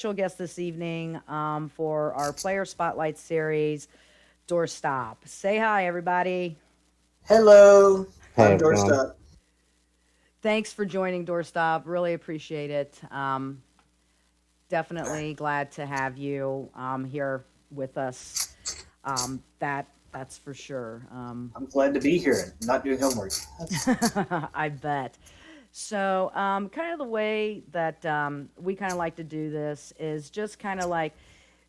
special guest this evening for our Player Spotlight series, Doorstop. Say hi, everybody. Hello, Hey I'm everyone. Doorstop. Thanks for joining Doorstop. Really appreciate it. Definitely glad to have you here with us. That's for sure. I'm glad to be here and not doing homework. I bet. So, kind of the way that we kind of like to do this is just kind of like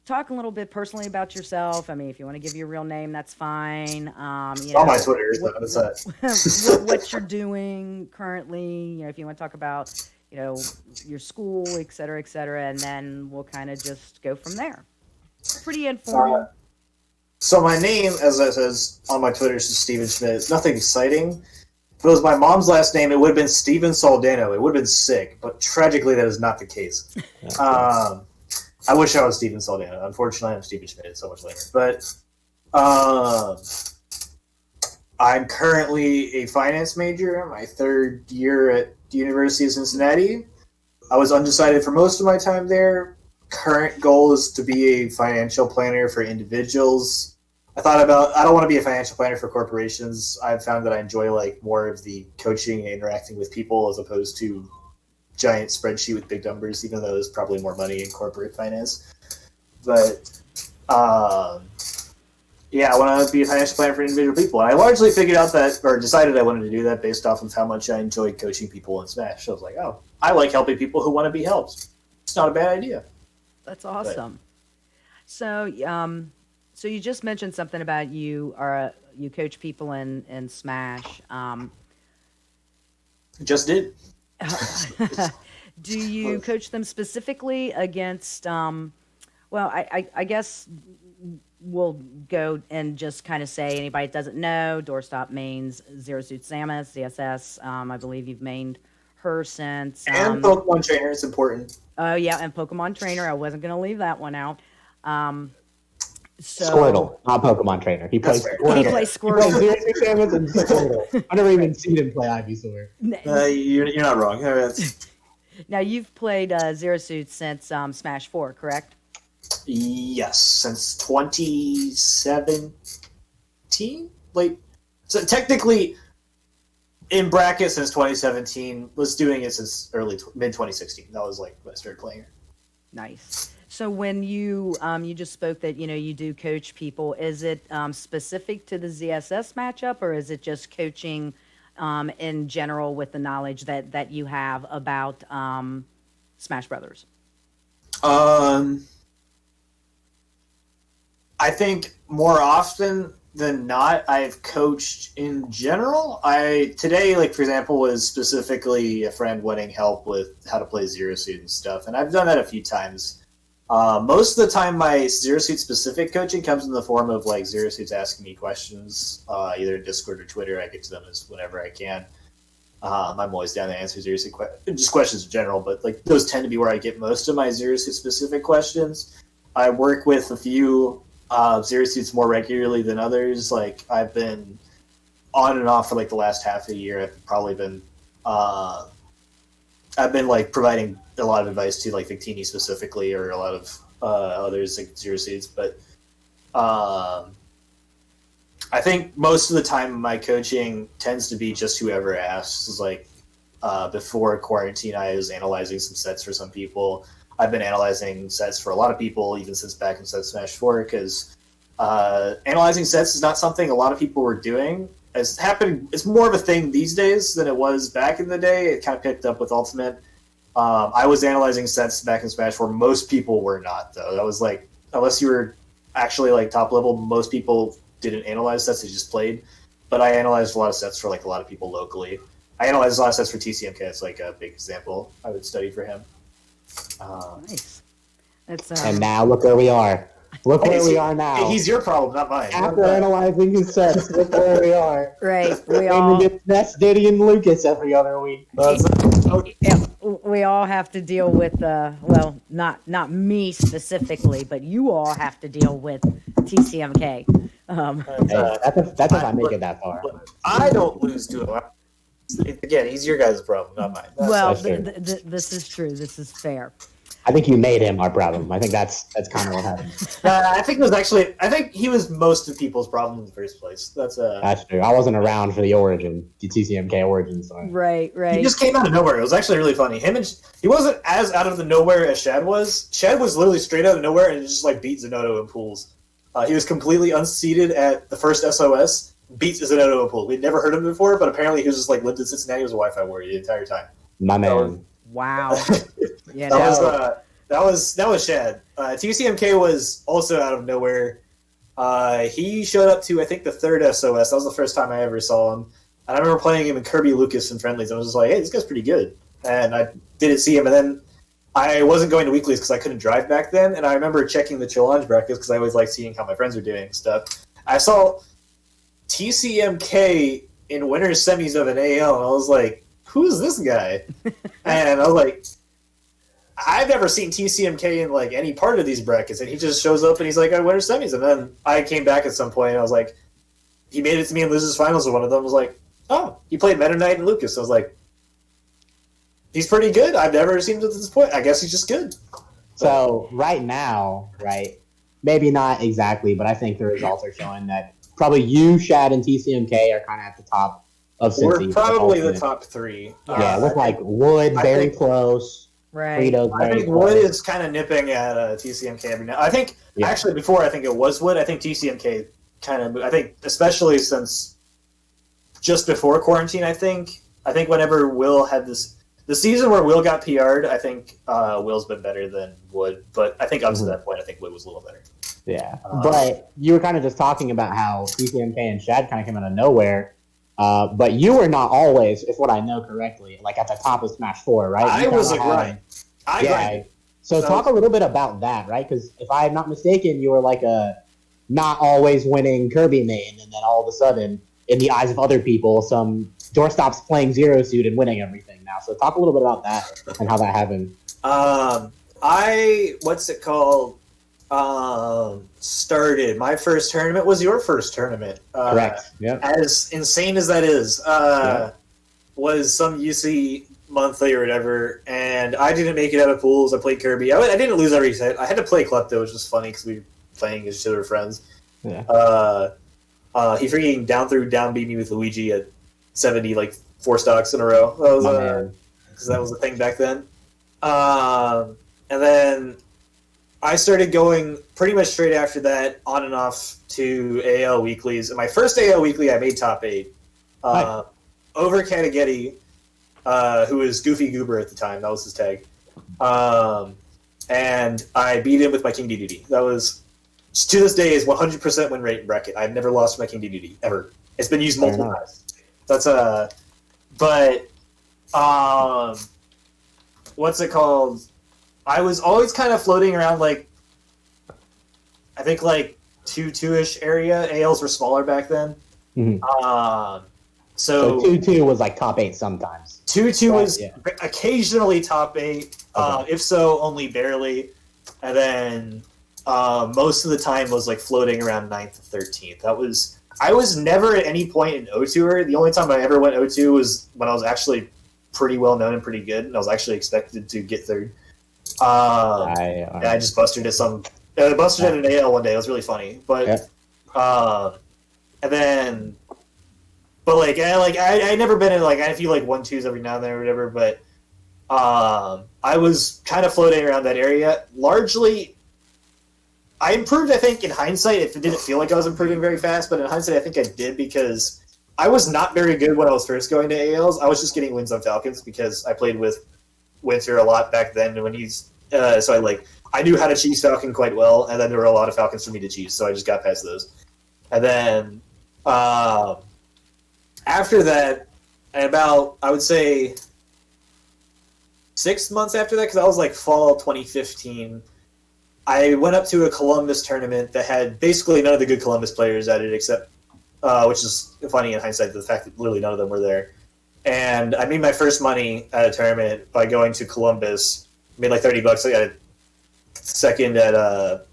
talk a little bit personally about yourself. I mean, if you want to give your real name, that's fine. It's on my Twitter, so What it's that. what you're doing currently. If you want to talk about, your school, et cetera, and then we'll kind of just go from there. Pretty Uh, informal. so my name, as it says on my Twitter, is Steven Schmidt. It's nothing exciting. If it was my mom's last name, it would have been Steven Soldano. It would have been sick, but tragically, that is not the case. Um, I wish I was Steven Soldano. Unfortunately, I'm Steven Schmidt. It's so much later. But um, I'm currently a finance major, my third year at the University of Cincinnati. I was undecided for most of my time there. Current goal is to be a financial planner for individuals. I don't want to be a financial planner for corporations. I've found that I enjoy like more of the coaching and interacting with people as opposed to giant spreadsheet with big numbers, even though there's probably more money in corporate finance. But um, yeah, I want to be a financial planner for individual people. And I largely figured out that, or decided I wanted to do that based off of how much I enjoyed coaching people in Smash. So I was like, oh, I like helping people who want to be helped. It's not a bad idea. That's But awesome. So, so you just mentioned something about you coach people in Smash. just did. Do you coach them specifically against? Well, I guess we'll go and just kind of say anybody that doesn't know, Doorstop mains Zero Suit Samus, CSS. I believe you've mained her since. And Pokemon Trainer is important. Oh yeah, and Pokemon Trainer. I wasn't going to leave that one out. Um, so Squirtle, not Pokemon Trainer. He That's plays fair. he Squirtle. plays He plays Squirtle. Zero Six Samus and Squirtle. I've never even seen him play Ivysaur. You're not wrong. Now you've played Zero Suit since Smash Four, correct? Yes, since 2017. Like, so technically, in bracket since 2017. Was doing it since mid 2016. That was like when I started playing it. Nice. So when you just spoke that you do coach people, is it specific to the ZSS matchup, or is it just coaching in general with the knowledge that you have about Smash Brothers? Um, I think more often than not, I've coached in general. I today, like for example, was specifically a friend wanting help with how to play Zero Suit and stuff, and I've done that a few times. Most of the time, my Zero Suit specific coaching comes in the form of like Zero Suits asking me questions, either in Discord or Twitter. I get to them as whenever I can. I'm always down to answer Zero Suit just questions in general, but like those tend to be where I get most of my Zero Suit specific questions. I work with a few Zero Suits more regularly than others. Like I've been on and off for like the last half of the year. Uh, I've been like providing a lot of advice to like Victini specifically, or a lot of others like Zero Suits. But um, I think most of the time my coaching tends to be just whoever asks. It's like before quarantine, I was analyzing some sets for some people. I've been analyzing sets for a lot of people, even since back in Set Smash 4, because analyzing sets is not something a lot of people were doing. It's more of a thing these days than it was back in the day. It kind of picked up with Ultimate. I was analyzing sets back in Smash 4. Most people were not, though. That was like, unless you were actually like top level, most people didn't analyze sets, they just played. But I analyzed a lot of sets for like a lot of people locally. I analyzed a lot of sets for TCMK. It's like a big example I would study for him. Nice. It's And now look where we are. Look where we are now. He's your problem, not mine. After analyzing his sets, look where we are. right. We Aiming all against Ness, Diddy, and Lucas every other week. yeah, we all have to deal with well, not me specifically, but you all have to deal with TCMK. Hey, that's if I make it that far. I don't lose to him. Again, he's your guys' problem, not mine. Well, That's true. this is true. This is fair. I think you made him our problem. I think that's kind of what happened. I think he was most of people's problem in the first place. That's true. I wasn't around for the TCMK origin, so Right. He just came out of nowhere. It was actually really funny. He wasn't as out of the nowhere as Shad was. Shad was literally straight out of nowhere and just like beat Zenodo in pools. He was completely unseated at the first SOS. Beats Zenodo in pool. We'd never heard him before, but apparently he was just like lived in Cincinnati. He was a Wi-Fi warrior the entire time. My man. Wow. Yeah. That was Shad. TCMK was also out of nowhere. He showed up to I think the third SOS. That was the first time I ever saw him. And I remember playing him in Kirby Lucas in friendlies. And I was just like, hey, this guy's pretty good. And I didn't see him. And then I wasn't going to weeklies because I couldn't drive back then. And I remember checking the challenge brackets because I always like seeing how my friends are doing and stuff. I saw TCMK in winners semis of an AL, and I was like, who's this guy? And I was like, I've never seen TCMK in like any part of these brackets, and he just shows up and he's like, I winners semis. And then I came back at some point and I was like, he made it to me in losers finals with one of them. I was like, oh, he played Meta Knight and Lucas. I was like, he's pretty good. I've never seen him to this point. I guess he's just good. So right now, right, maybe not exactly, but I think the results are showing that probably you, Shad, and TCMK are kind of at the top of Cincy. We're probably the top three. Yeah, with like Wood very close. Right. I think Wood is kind of nipping at TCMK every now. I think actually before I think it was Wood. I think TCMK kind of. I think especially since just before quarantine. I think whenever Will had the season where Will got PR'd, I think Will's been better than Wood. But I think up to that point, I think Wood was a little better. Yeah, but you were kind of just talking about how TCMK and Shad kind of came out of nowhere. But you were not always, if what I know correctly, like at the top of Smash 4, right? I was a grind. I grinded. So talk a little bit about that, right? Because if I'm not mistaken, you were like a not always winning Kirby main, and then all of a sudden, in the eyes of other people, some Doorstop's playing Zero Suit and winning everything now. So talk a little bit about that and how that happened. Started my first tournament was your first tournament. Correct. Yeah. As insane as that is, was some UC monthly or whatever, and I didn't make it out of pools. I played Kirby. I didn't lose every set. I had to play Klepto, which was funny because we were playing as each other friends. Yeah. He freaking down beat me with Luigi at 70, like 4 stocks in a row. That was because that was the thing back then. And then I started going pretty much straight after that, on and off to AL weeklies. And my first AL weekly, I made top 8 over Katagetti, who was Goofy Goober at the time. That was his tag. And I beat him with my King DDD. That was, to this day, is 100% win rate in bracket. I've never lost my King DDD, ever. It's been used multiple times. That's but what's it called? I was always kind of floating around, like, I think, like, 2-2-ish area. ALs were smaller back then. Mm-hmm. So 2-2 was, like, top 8 sometimes. 2-2 was occasionally top 8. If so, only barely. And then most of the time was, like, floating around 9th to 13th. I was never at any point in O2er. The only time I ever went O2 was when I was actually pretty well known and pretty good, and I was actually expected to get 3rd. I just busted at an AL one day. It was really funny, but and then, but I never been in, like, I feel like 1-2s every now and then or whatever. But I was kind of floating around that area. Largely, I improved. I think in hindsight, if it didn't feel like I was improving very fast, but in hindsight, I think I did because I was not very good when I was first going to ALs. I was just getting wins on Falcons because I played with Winter a lot back then when he's so I knew how to cheese Falcon quite well, and then there were a lot of Falcons for me to cheese, so I just got past those. And then after that, about, I would say 6 months after that, because that was like fall 2015, I went up to a Columbus tournament that had basically none of the good Columbus players at it, except which is funny in hindsight, the fact that literally none of them were there. And I made my first money at a tournament by going to Columbus. Made like $30. I got second at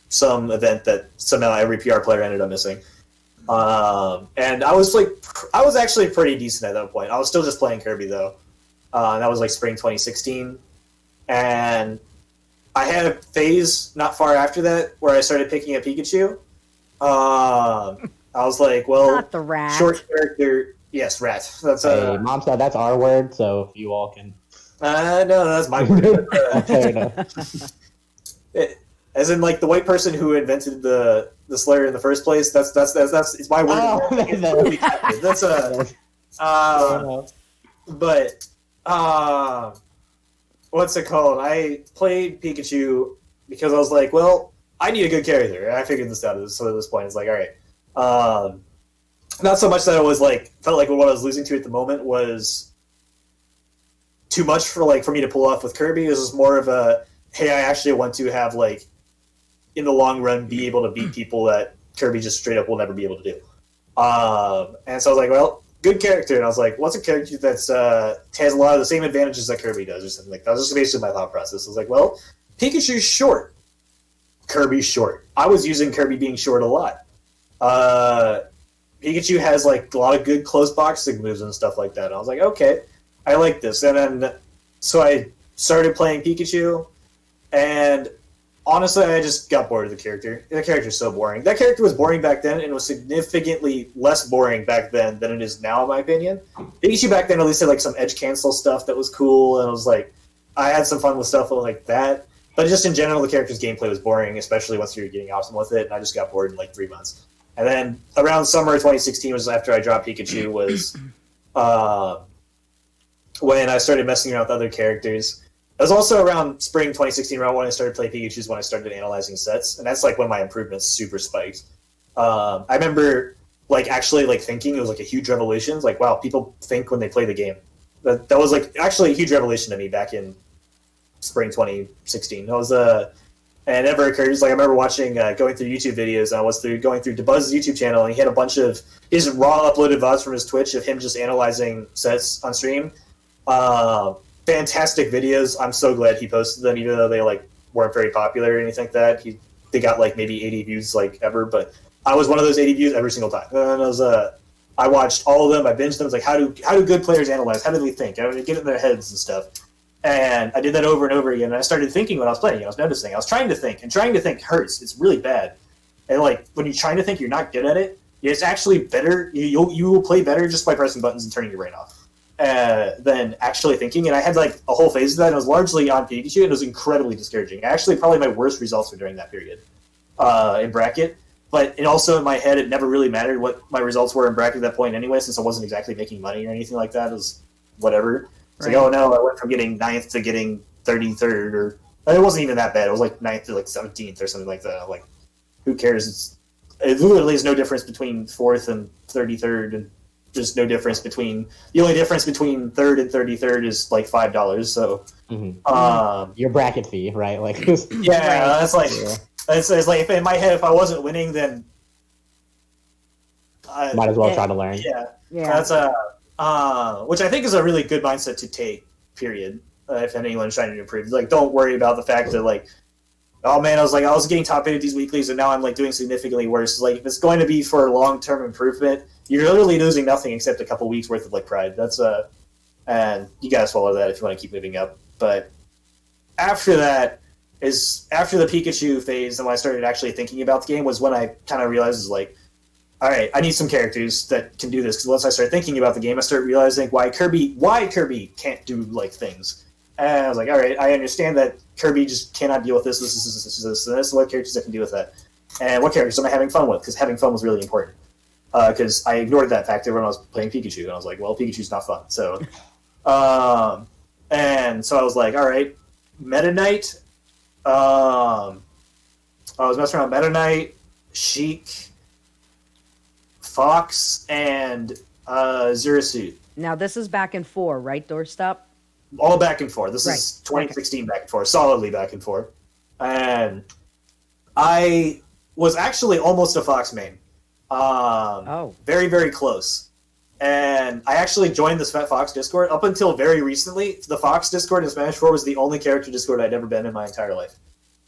some event that somehow every PR player ended up missing. And I was actually pretty decent at that point. I was still just playing Kirby though. And that was like spring 2016. And I had a phase not far after that where I started picking a Pikachu. I was like, well, Not the rat. short character. Yes, rat. That's Hey, Mom said that's our word, so if you all can. no, that's my word. Fair enough. As in, like the white person who invented the Slayer in the first place. That's it's my word. Oh, That's but what's it called? I played Pikachu because I was like, well, I need a good character. And I figured this out at this point. It's like, all right. Not so much that I was like felt like what I was losing to at the moment was too much for me to pull off with Kirby. It was just more of a, hey, I actually want to have like in the long run be able to beat people that Kirby just straight up will never be able to do. And so I was like, well, good character. And I was like, what's a character that's has a lot of the same advantages that Kirby does or something like that. That was just basically my thought process. I was like, well, Pikachu's short. Kirby's short. I was using Kirby being short a lot. Pikachu has like a lot of good close boxing moves and stuff like that. And I was like, okay, I like this. And then so I started playing Pikachu, and honestly, I just got bored of the character. The character's so boring. That character was boring back then, and was significantly less boring back then than it is now, in my opinion. Pikachu back then at least had like some edge cancel stuff that was cool, and I was like, I had some fun with stuff like that. But just in general, the character's gameplay was boring, especially once you're getting optimal with it, and I just got bored in like 3 months. And then around summer 2016 was after I dropped Pikachu, was when I started messing around with other characters. It was also around spring 2016, around when I started playing Pikachu, is when I started analyzing sets, and that's like when my improvements super spiked. I remember like actually like thinking it was like a huge revelation. It's like, wow, people think when they play the game. That was like actually a huge revelation to me back in spring 2016. That was and it never occurred. Like I remember watching going through YouTube videos, and I was going through DeBuzz's YouTube channel, and he had a bunch of his raw uploaded VODs from his Twitch of him just analyzing sets on stream. Fantastic videos. I'm so glad he posted them, even though they like weren't very popular or anything like that. They got like maybe 80 views like ever, but I was one of those 80 views every single time. And I watched all of them. I binged them. It's like, how do good players analyze? How do they think? How do they get in their heads and stuff? And I did that over and over again. And I started thinking when I was playing. I was noticing. I was trying to think, and trying to think hurts. It's really bad. And like when you're trying to think, you're not good at it. It's actually better. You will play better just by pressing buttons and turning your brain off than actually thinking. And I had like a whole phase of that. And it was largely on Pikachu, and it was incredibly discouraging. Actually, probably my worst results were during that period in bracket. But it also in my head, it never really mattered what my results were in bracket at that point anyway, since I wasn't exactly making money or anything like that. It was whatever. It's like, oh no, I went from getting 9th to getting 33rd, or it wasn't even that bad. It was like 9th to like 17th or something like that. Like, who cares? It literally is no difference between 4th and 33rd, and just no difference between the only difference between 3rd and 33rd is like $5. So, your bracket fee, right? Like, yeah, that's like it's like in my head, if I wasn't winning, then might as well try to learn. Yeah, that's which I think is a really good mindset to take. Period. If anyone's trying to improve, like, don't worry about the fact that like, oh man, I was getting top 8 of these weeklies, and now I'm like doing significantly worse. Like, if it's going to be for long-term improvement, you're literally losing nothing except a couple weeks worth of like pride. That's and you gotta swallow that if you want to keep moving up. But after that is after the Pikachu phase, and when I started actually thinking about the game, was when I kind of realized is like, all right, I need some characters that can do this. Because once I started thinking about the game, I started realizing why Kirby can't do like things. And I was like, all right, I understand that Kirby just cannot deal with this. This. What characters I can deal with that? And what characters am I having fun with? Because having fun was really important. Because I ignored that factor when I was playing Pikachu, and I was like, well, Pikachu's not fun. So, and so I was like, all right, Meta Knight. I was messing around with Meta Knight, Sheik, Fox, and Zero Suit. Now this is back and forth, right, Doorstop? All back and forth. This Right. is 2016 back and forth, solidly back and forth. And I was actually almost a Fox main. Very, very close. And I actually joined the Fox Discord. Up until very recently, the Fox Discord in Smash 4 was the only character Discord I'd ever been in my entire life.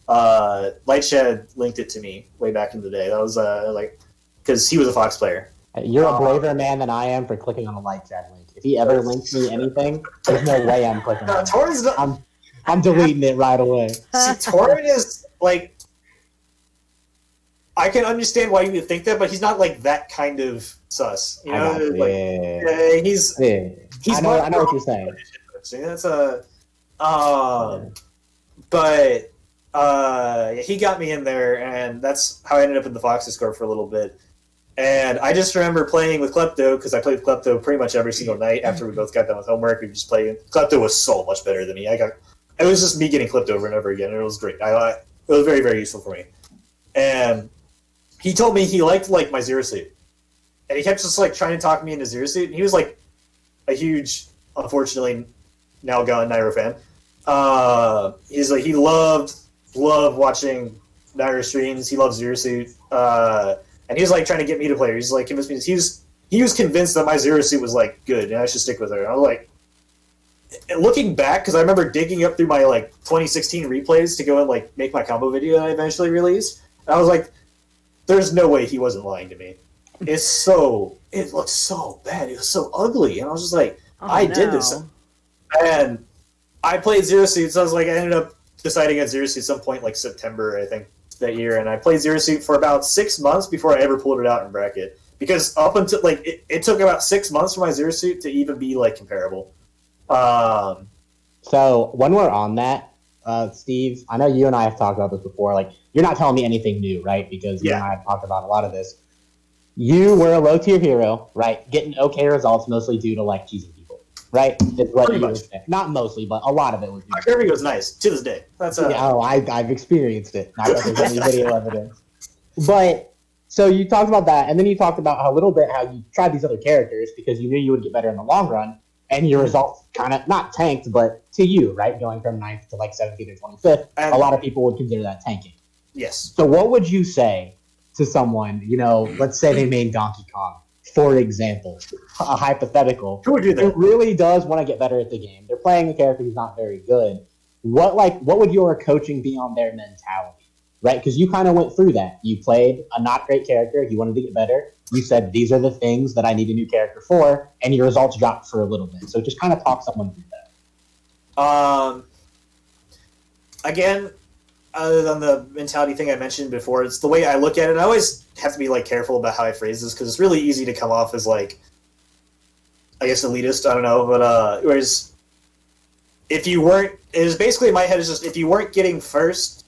Lightshed linked it to me way back in the day. That was like, because he was a Fox player. You're a braver man than I am for clicking on the light chat link. If he ever links me anything, there's no way I'm clicking on it. I'm deleting it right away. See, Torin is like, I can understand why you would think that, but he's not like that kind of sus. You know, he's I know what you're saying. That's but he got me in there, and that's how I ended up in the Fox Discord for a little bit. And I just remember playing with Klepto, because I played with Klepto pretty much every single night after we both got done with homework. We just played. Klepto was so much better than me. It was just me getting clipped over and over again, and it was great. It was very, very useful for me. And he told me he liked my Zero Suit, and he kept just trying to talk me into Zero Suit. And he was like a huge, unfortunately now gone Nairo fan. He's like he loved watching Nairo streams. He loves Zero Suit, and he was trying to get me to play her. He's convinced me. He was convinced that my Zero Suit was good and I should stick with her. And I was like, looking back, because I remember digging up through my 2016 replays to go and make my combo video that I eventually released. And I was like, there's no way he wasn't lying to me. It looked so bad. It was so ugly. And I was just like, did this. And I played Zero Suit, so I ended up deciding at Zero Suit at some point, September, I think, that year. And I played Zero Suit for about 6 months before I ever pulled it out in bracket. Because up until, it took about 6 months for my Zero Suit to even be, comparable. So when we're on that, Steve, I know you and I have talked about this before. You're not telling me anything new, right? Because you and I have talked about a lot of this. You were a low tier hero, right? Getting okay results mostly due to cheesing people, right? Pretty much. Not mostly, but a lot of it was. My Kirby was nice to this day. That's I've experienced it. Not that there's any video evidence. But so you talked about that, and then you talked about how you tried these other characters because you knew you would get better in the long run. And your results kind of not tanked, but to you, right? Going from 9th to 17th or 25th, a lot of people would consider that tanking. Yes. So what would you say to someone, let's say they made Donkey Kong, for example, a hypothetical, who would do that? Who really does want to get better at the game. They're playing a character who's not very good. What would your coaching be on their mentality? Right? Because you kind of went through that. You played a not great character. You wanted to get better. You said, these are the things that I need a new character for, and your results dropped for a little bit. So just kind of talk someone through that. Again, other than the mentality thing I mentioned before, it's the way I look at it. I always have to be careful about how I phrase this, because it's really easy to come off as I guess elitist, I don't know, but whereas if you weren't, it is basically in my head is just if you weren't getting first,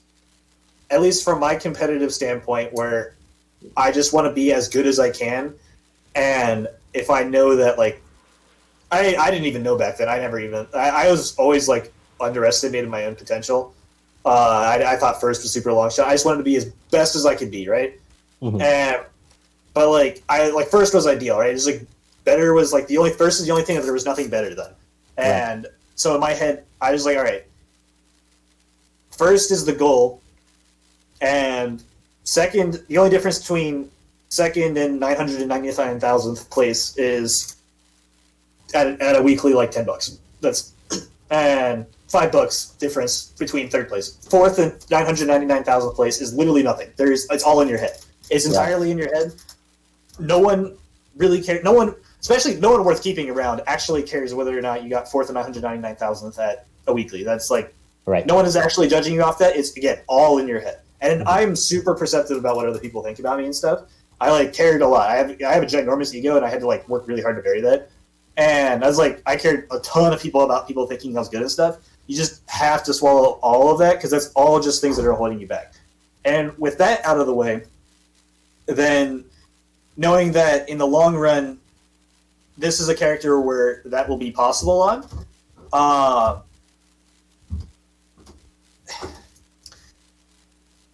at least from my competitive standpoint, where I just want to be as good as I can, and if I know that I didn't even know back then. I was always underestimated my own potential. I thought first was super long shot. I just wanted to be as best as I could be, right? Mm-hmm. But first was ideal, right? It's better was the only first is the only thing that there was nothing better than, and so in my head I was all right, first is the goal, and second, the only difference between second and 999,000th place is at a weekly $10. That's and $5 difference between third place. Fourth and 999,000th place is literally nothing. It's all in your head. It's entirely in your head. No one really cares. No one, especially no one worth keeping around, actually cares whether or not you got fourth and 999,000th at a weekly. That's right. No one is actually judging you off that. It's again all in your head. And I'm super perceptive about what other people think about me and stuff. I cared a lot. I have a ginormous ego, and I had to work really hard to bury that. And I was I cared a ton of people about people thinking I was good and stuff. You just have to swallow all of that because that's all just things that are holding you back. And with that out of the way, then knowing that in the long run, this is a character where that will be possible on.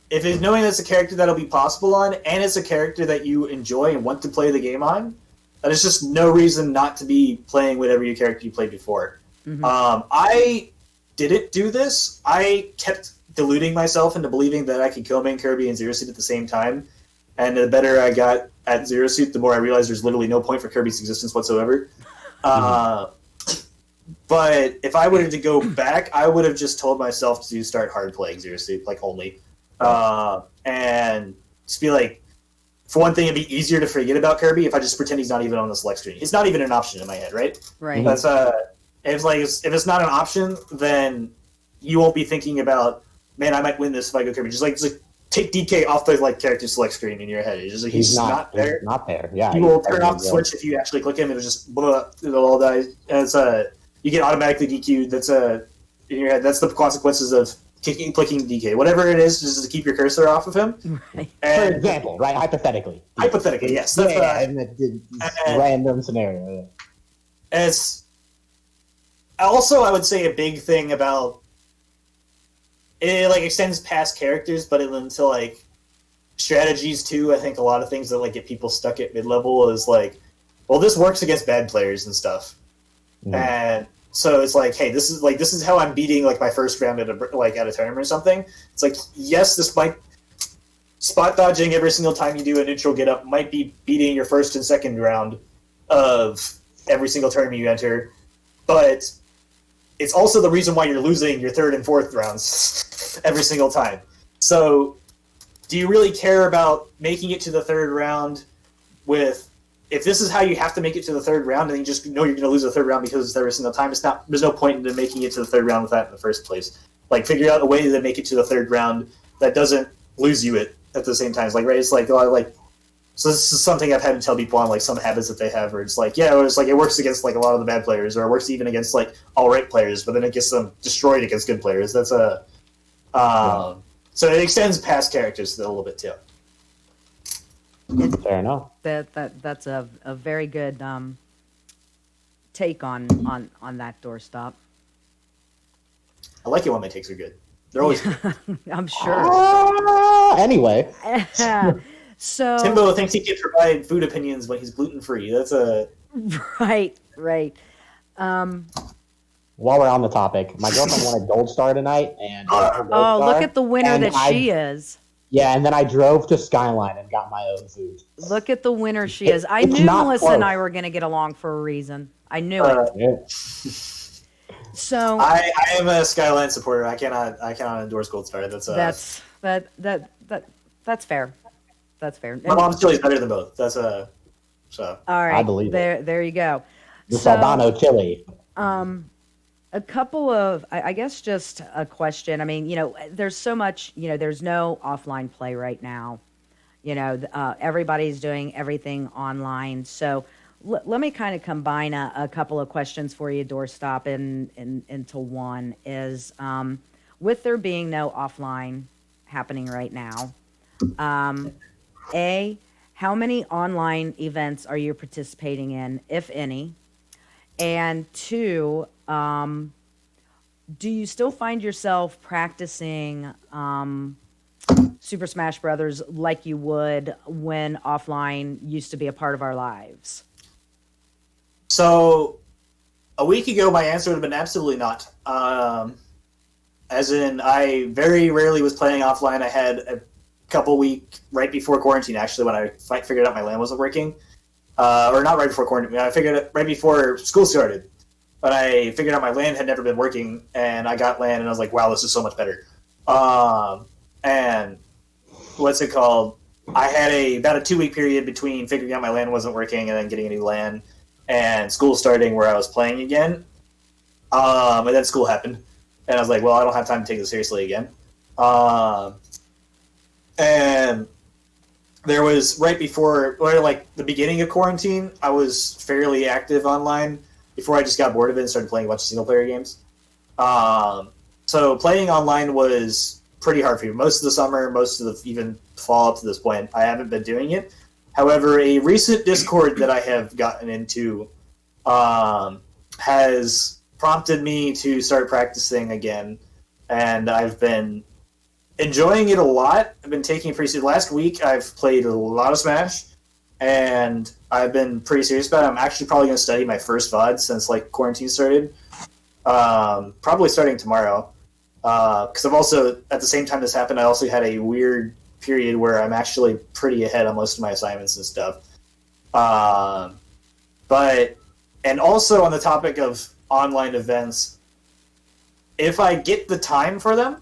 If it's knowing that's a character that'll be possible on, and it's a character that you enjoy and want to play the game on, that is just no reason not to be playing whatever your character you played before. Mm-hmm. I didn't do this. I kept deluding myself into believing that I could co-main Kirby and Zero Suit at the same time, and the better I got at Zero Suit, the more I realized there's literally no point for Kirby's existence whatsoever. Mm-hmm. But if I wanted to go back, I would have just told myself to start hard playing Zero Suit, only. And just be for one thing, it'd be easier to forget about Kirby if I just pretend he's not even on the select screen. It's not even an option in my head, right? Right. That's if it's not an option, then you won't be thinking about, man, I might win this if I go Kirby. Just take DK off the character select screen in your head. It's just like he's not there. He's not there. Yeah, You will turn off the switch if you actually click him. It'll just it'll all die. And it's you get automatically DQ'd. That's in your head. That's the consequences of clicking DK. Whatever it is, just to keep your cursor off of him. Right. And, for example, right? Hypothetically, yes. That's, in a random scenario. Yeah. It's also, I would say, a big thing about it. Extends past characters, but into strategies too. I think a lot of things that get people stuck at mid level is well, this works against bad players and stuff, and so it's hey, this is how I'm beating my first round at a tournament or something. It's yes, this might spot dodging every single time you do a neutral get up might be beating your first and second round of every single tournament you enter, but it's also the reason why you're losing your third and fourth rounds every single time. So, do you really care about making it to the third round if this is how you have to make it to the third round and you just know you're going to lose the third round because it's every single time? There's no point in making it to the third round with that in the first place. Figure out a way to make it to the third round that doesn't lose you at the same time. It's right? It's a lot of so this is something I've had to tell people on some habits that they have where it's it works against a lot of the bad players, or it works even against all right players, but then it gets them destroyed against good players. That's so it extends past characters a little bit too. Fair enough. That's a very good take on that, Doorstop. I like it when my takes are good. They're always good. I'm sure. Anyway. So Timbo thinks he can provide food opinions when he's gluten-free. That's a... Right. While we're on the topic, my girlfriend wanted Gold Star tonight, and look at the winner that she is. Yeah, and then I drove to Skyline and got my own food. Look at the winner she is. I knew Melissa and I were going to get along for a reason. I knew it. Yeah. So I am a Skyline supporter. I cannot endorse Gold Star. That's fair. That's fair. My mom's chili is better than both. That's so. All right, I believe there you go. The Saldano chili. A couple of, I guess, just a question. I mean, there's so much. There's no offline play right now. Everybody's doing everything online. So let me kind of combine a couple of questions for you, Doorstop, into one. Is with there being no offline happening right now. How many online events are you participating in, if any? And two, do you still find yourself practicing Super Smash Brothers like you would when offline used to be a part of our lives? So, a week ago, my answer would have been absolutely not. As in, I very rarely was playing offline. I had a couple weeks right before quarantine, actually, when I figured out my LAN wasn't working. Or not right before quarantine. I figured it right before school started. But I figured out my LAN had never been working, and I got LAN, and I was like, wow, this is so much better. And what's it called? I had about a 2-week period between figuring out my LAN wasn't working and then getting a new LAN and school starting where I was playing again. And then school happened. And I was like, well, I don't have time to take this seriously again. And there was right before, the beginning of quarantine, I was fairly active online before I just got bored of it and started playing a bunch of single-player games. So playing online was pretty hard for me. Most of the summer, most of the even fall up to this point, I haven't been doing it. However, a recent Discord that I have gotten into has prompted me to start practicing again, and I've been enjoying it a lot. I've been taking it pretty seriously. Last week, I've played a lot of Smash, and I've been pretty serious about it. I'm actually probably going to study my first VOD since quarantine started. Probably starting tomorrow. Because I've also, at the same time this happened, I also had a weird period where I'm actually pretty ahead on most of my assignments and stuff. And also on the topic of online events, if I get the time for them,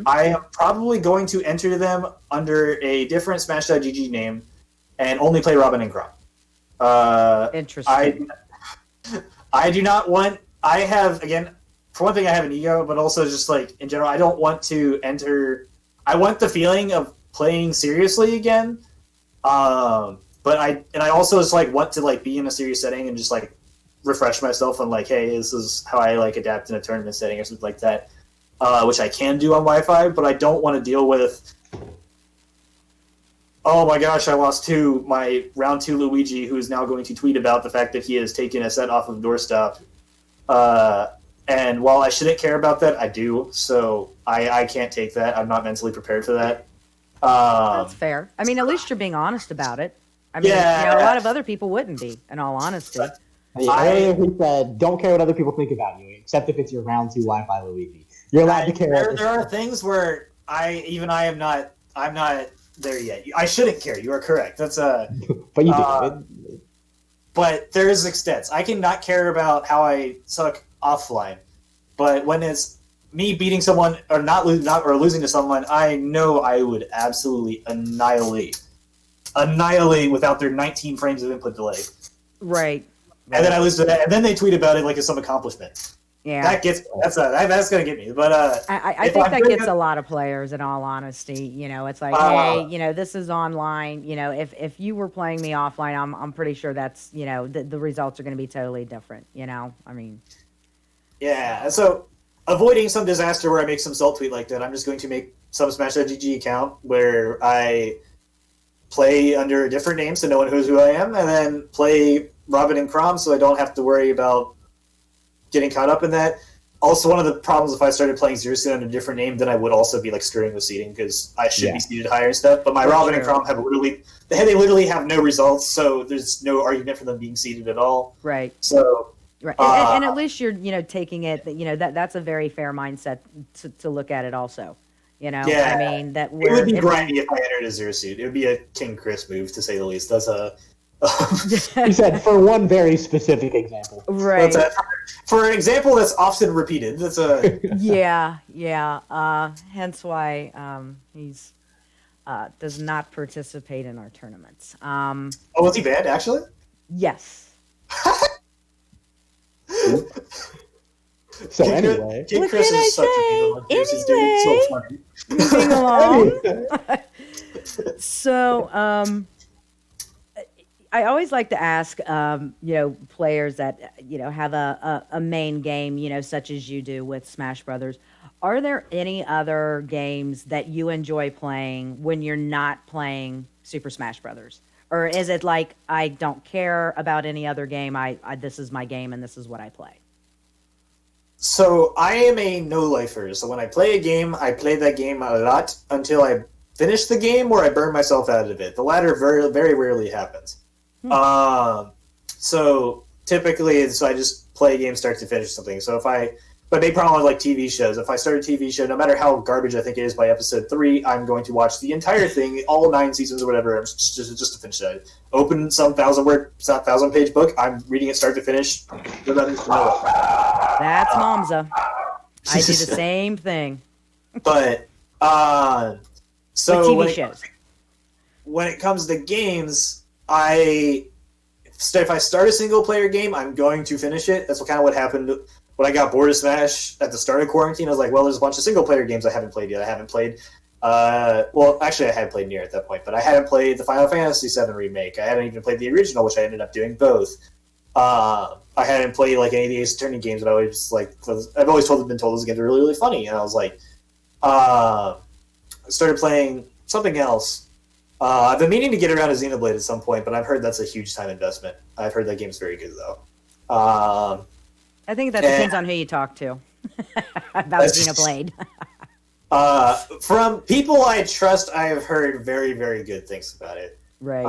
I am probably going to enter them under a different Smash.gg name and only play Robin and Grom. Interesting. I do not want... I have, again, for one thing, I have an ego, but also just like in general, I don't want to enter. I want the feeling of playing seriously again. But I also just like want to like be in a serious setting and just like refresh myself on like, hey, this is how I like adapt in a tournament setting or something like that, which I can do on Wi-Fi. But I don't want to deal with. Oh my gosh, I lost my round 2 Luigi, who is now going to tweet about the fact that he has taken a set off of Doorstop. And while I shouldn't care about that, I do. So I can't take that. I'm not mentally prepared for that. That's fair. I mean, at least you're being honest about it. I mean, Yeah. a lot of other people wouldn't be, in all honesty. Earlier he said, "Don't care what other people think about you, except if it's your round 2 Wi-Fi, Luigi. You're allowed to care." There are things where I am not. I'm not there yet. I shouldn't care. You are correct. That's But you do. But there is extents. I can not care about how I suck offline, but when it's me beating someone or or losing to someone, I know I would absolutely annihilate without their 19 frames of input delay. Right. And then I lose to that, and then they tweet about it like it's some accomplishment. Yeah. That's gonna get me. But I think that gets a lot of players, in all honesty. It's like, hey, this is online. If you were playing me offline, I'm pretty sure that's, the results are going to be totally different. I mean. Yeah. So avoiding some disaster where I make some salt tweet like that, I'm just going to make some Smash.gg account where I play under a different name so no one knows who I am, and then play Robin and Crom so I don't have to worry about getting caught up in that. Also, one of the problems if I started playing Zero Suit under a different name, then I would also be like screwing with seeding because I should be seeded higher and stuff. But my Robin and Crom they literally have no results, so there's no argument for them being seeded at all. Right. So. Right, and at least you're, taking it. That's a very fair mindset to look at it. Also, Yeah. I mean that it would be grindy if I entered a Zero Suit. It would be a King Chris move to say the least. That's a. He said for one very specific example. Right. For an example that's often repeated. That's a. Yeah. Hence why he's does not participate in our tournaments. Was he banned actually? Yes. So anyway, King Chris is such a anyway, so funny. Moving along. So, I always like to ask, players that have a main game, such as you do with Smash Brothers. Are there any other games that you enjoy playing when you're not playing Super Smash Brothers? Or is it like, I don't care about any other game, I this is my game and this is what I play? So I am a no-lifer. So when I play a game, I play that game a lot until I finish the game or I burn myself out of it. The latter very, very rarely happens. So typically, I just play a game start to finish something. So my big problem with like TV shows, if I start a TV show, no matter how garbage I think it is by episode 3, I'm going to watch the entire thing, all 9 seasons or whatever, just to finish it. Open some 1,000-page book, I'm reading it start to finish. That's Momza. I do the same thing. But so with TV shows. When it comes to games, if I start a single player game, I'm going to finish it. That's kind of what happened when I got bored of Smash at the start of quarantine. I was like, well, there's a bunch of single player games I haven't played yet. I haven't played. Well, actually, I had played Nier at that point, but I hadn't played the Final Fantasy VII remake. I hadn't even played the original, which I ended up doing both. I hadn't played like any of the Ace Attorney games, but I've always been told those games are really, really funny, and I was like, I started playing something else. I've been meaning to get around to Xenoblade at some point, but I've heard that's a huge time investment. I've heard that game's very good though. I think that depends on who you talk to about Xenoblade. From people I trust, I have heard very, very good things about it. Right.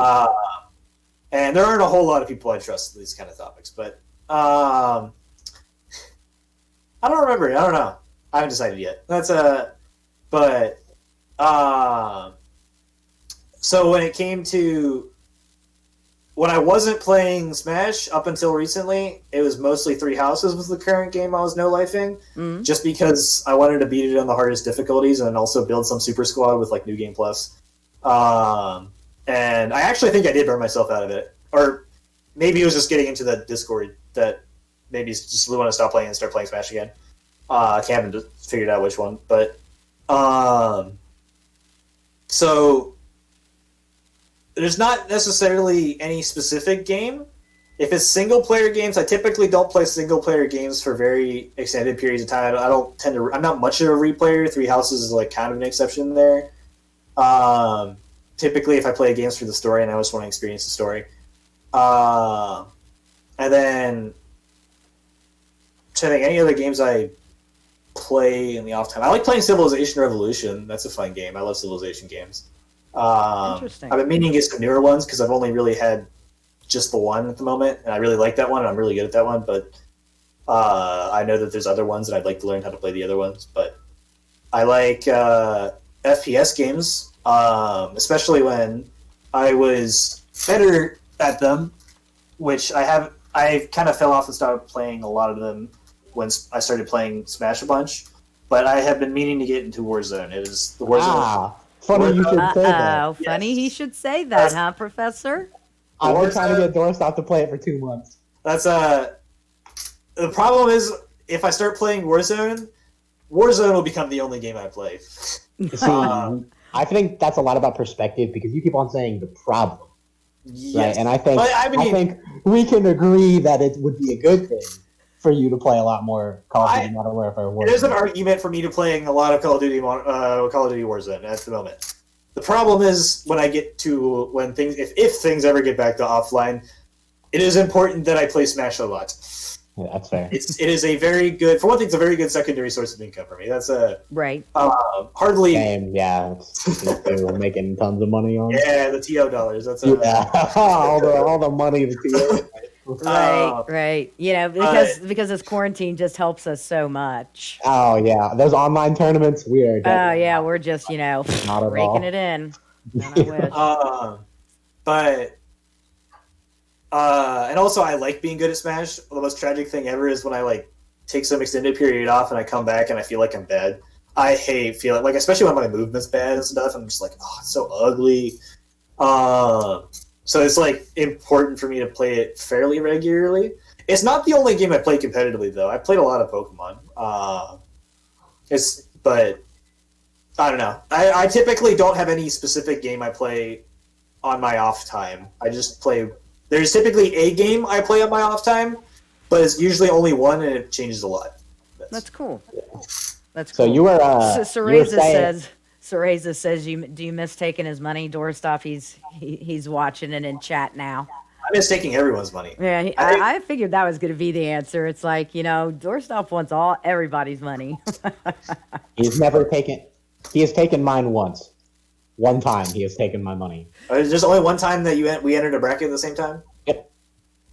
And there aren't a whole lot of people I trust in these kind of topics, but I don't remember. I don't know. I haven't decided yet. So when it came to when I wasn't playing Smash up until recently, it was mostly Three Houses was the current game I was no-lifing, just because I wanted to beat it on the hardest difficulties and also build some Super Squad with like New Game Plus. And I actually think I did burn myself out of it. Or maybe it was just getting into the Discord that maybe just want to stop playing and start playing Smash again. I haven't just figured out which one, but so there's not necessarily any specific game. If it's single player games, I typically don't play single player games for very extended periods of time. I don't tend to. I'm not much of a replayer. Three Houses is like kind of an exception there. Typically, if I play games for the story and I just want to experience the story, and then I think any other games I play in the off time. I like playing Civilization Revolution. That's a fun game. I love Civilization games. Interesting. I've been meaning to get some newer ones because I've only really had just the one at the moment, and I really like that one, and I'm really good at that one, but I know that there's other ones, and I'd like to learn how to play the other ones, but I like FPS games, especially when I was better at them, which I kind of fell off and started playing a lot of them when I started playing Smash a bunch, but I have been meaning to get into Warzone. It is the Warzone. Funny you should say that. Oh, funny he should say that, huh, Professor? I've been trying to get Doorstop to play it for 2 months. That's the problem is if I start playing Warzone will become the only game I play. See, I think that's a lot about perspective because you keep on saying the problem, Yes. right? And I think But, I think we can agree that it would be a good thing for you to play a lot more Call of Duty Modern Warfare. There's an argument for me to playing a lot of Call of Duty Warzone at the moment. The problem is when I get to when things if things ever get back to offline, it is important that I play Smash a lot. Yeah, that's fair. It is a very good, for one thing, it's a very good secondary source of income for me. That's right. Hardly. Same, yeah. We're making tons of money on it. Yeah, the TO dollars. That's all the money the TO. Right. You know, because this quarantine just helps us so much. Oh yeah, those online tournaments weird. Oh yeah, we're just Not at raking all. it in. And I wish. But and also I like being good at Smash. The most tragic thing ever is when I like take some extended period off and I come back and I feel like I'm bad. I hate feeling like, especially when my movement's bad and stuff. I'm just like, oh, it's so ugly. So it's like important for me to play it fairly regularly. It's not the only game I play competitively though. I played a lot of Pokemon. But I don't know. I typically don't have any specific game I play on my off time. I just play. There's typically a game I play on my off time, but it's usually only one, and it changes a lot. That's cool. That's So cool. you were. Cereza says, do you miss taking his money? Doorstop, he's watching it in chat now. I miss taking everyone's money. Yeah, I figured that was going to be the answer. It's like, Doorstop wants everybody's money. He's never taken. He has taken mine once. One time he has taken my money. There's only one time that we entered a bracket at the same time? Yep.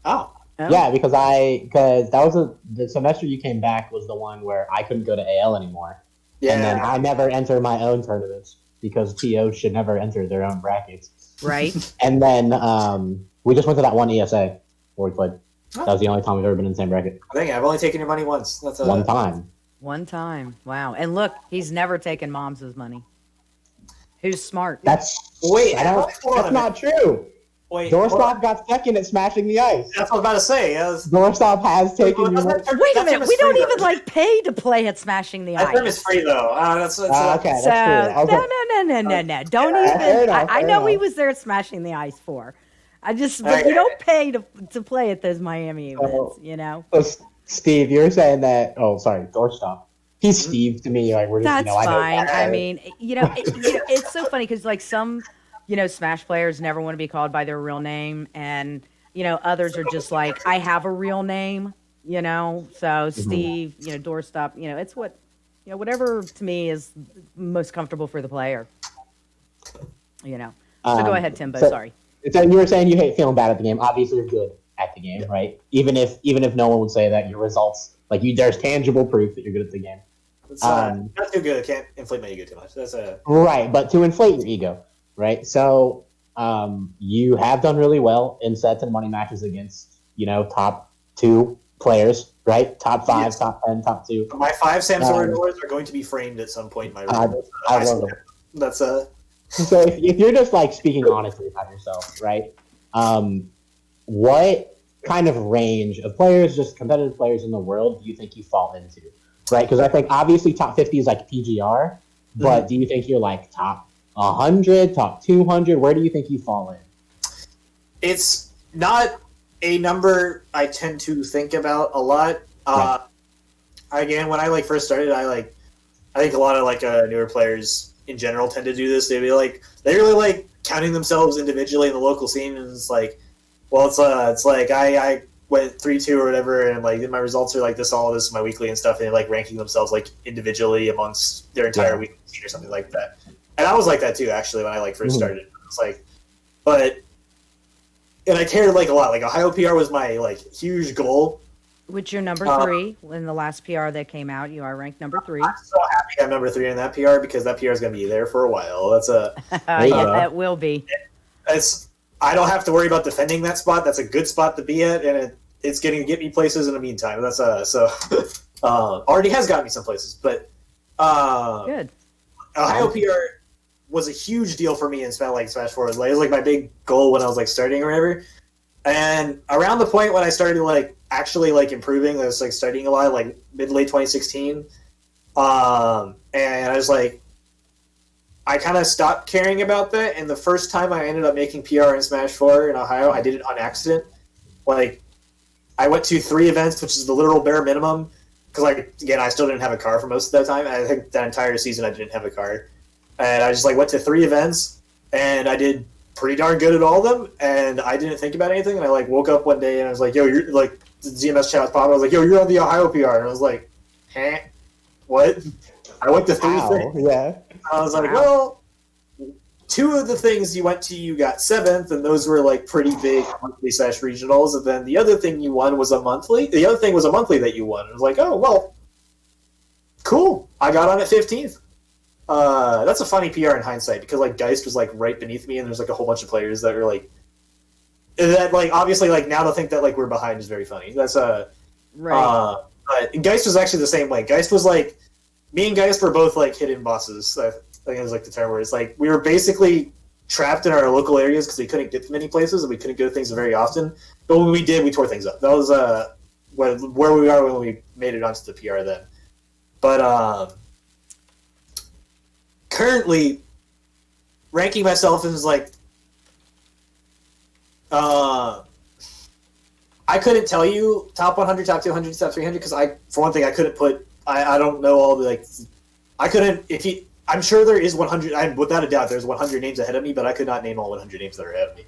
Oh. Yeah, because that was the semester you came back was the one where I couldn't go to AL anymore. Yeah. And then I never enter my own tournaments because TOs should never enter their own brackets. Right. And then we just went to that one ESA where we played. That was the only time we've ever been in the same bracket. I think I've only taken your money once. That's one time. One time. Wow. And look, he's never taken Mom's money. Who's smart? That's not true. Wait, Doorstop got second at smashing the ice. That's what I was about to say. Doorstop has taken your money. Wait a minute. We don't even pay to play at Smashing the Ice. That term is free though. That's okay, that's true. Okay. No. Don't even. I know he was there at Smashing the Ice for. But you don't pay to play at those Miami events, So, Steve, you're saying that. Oh, sorry, Doorstop. He's Steve to me. Like we're just. That's fine. I mean, it's so funny because like some, Smash players never want to be called by their real name, and others are just like, I have a real name, So Steve, Doorstop, it's whatever to me is most comfortable for the player, So go ahead, Timbo. Sorry. So you were saying you hate feeling bad at the game. Obviously, you're good at the game, right? Even if no one would say that, your results, there's tangible proof that you're good at the game. It's not too good. I can't inflate my ego too much. Right, but to inflate your ego, right? So you have done really well in sets and money matches against, top 2 players, right? Top 5, yes. Top 10, top 2. My 5 Samsung doors are going to be framed at some point in my room. I love them. That's So if you're just speaking honestly about yourself, right? What kind of range of players, just competitive players in the world, do you think you fall into? right? Because I think obviously top 50 is like PGR, but do you think you're like top 100, top 200? Where do you think you fall in? It's not a number I tend to think about a lot. Right. Again, when I like first started, I think a lot of like newer players in general tend to do this. They really like counting themselves individually in the local scene, and it's like, well, it's like I went 3-2 or whatever, and like my results are like this, all this, my weekly and stuff, and like ranking themselves like individually amongst their entire weekly scene or something like that. And I was like that too, actually, when I like first started. It's like, and I cared like a lot. Like Ohio PR was my like huge goal. Which you're number 3 in the last PR that came out. You are ranked number 3. I'm so happy I'm number 3 in that PR because that PR is going to be there for a while. That's that will be. I don't have to worry about defending that spot. That's a good spot to be at, and it's getting to get me places in the meantime. That's already has gotten me some places, but good. Ohio PR was a huge deal for me in Smash 4. It was like my big goal when I was like starting or whatever. And around the point when I started like actually like improving, I was like studying a lot, like mid-late 2016. And I was like, I kind of stopped caring about that. And the first time I ended up making PR in Smash 4 in Ohio, I did it on accident. Like, I went to 3 events, which is the literal bare minimum. Because, like, again, I still didn't have a car for most of that time. I think that entire season I didn't have a car. And I just, like, went to 3 events, and I did pretty darn good at all of them, and I didn't think about anything. And I, like, woke up one day, and I was like, yo, you're, like, the ZMS chat was popping. I was like, yo, you're on the Ohio PR. And I was like, huh? What? I went to 3 things. Yeah. I was like, well, 2 of the things you went to, you got 7th, and those were like pretty big monthly / regionals. And then the other thing you won was a monthly. The other thing was a monthly that you won. I was like, oh, well, cool. I got on at 15th. That's a funny PR in hindsight because like Geist was like right beneath me, and there's like a whole bunch of players that are like that. Like obviously, like now to think that like we're behind is very funny. That's right. But Geist was actually the same way. Geist was like. Me and Geist were both like hidden bosses. I think it was like the term where it's like we were basically trapped in our local areas because we couldn't get to many places and we couldn't go to things very often. But when we did, we tore things up. That was where we are when we made it onto the PR then. But currently, ranking myself is like I couldn't tell you top 100, top 200, top 300 because for one thing, I couldn't put. I don't know all the like. I couldn't. I'm sure there is 100. Without a doubt, there's 100 names ahead of me, but I could not name all 100 names that are ahead of me.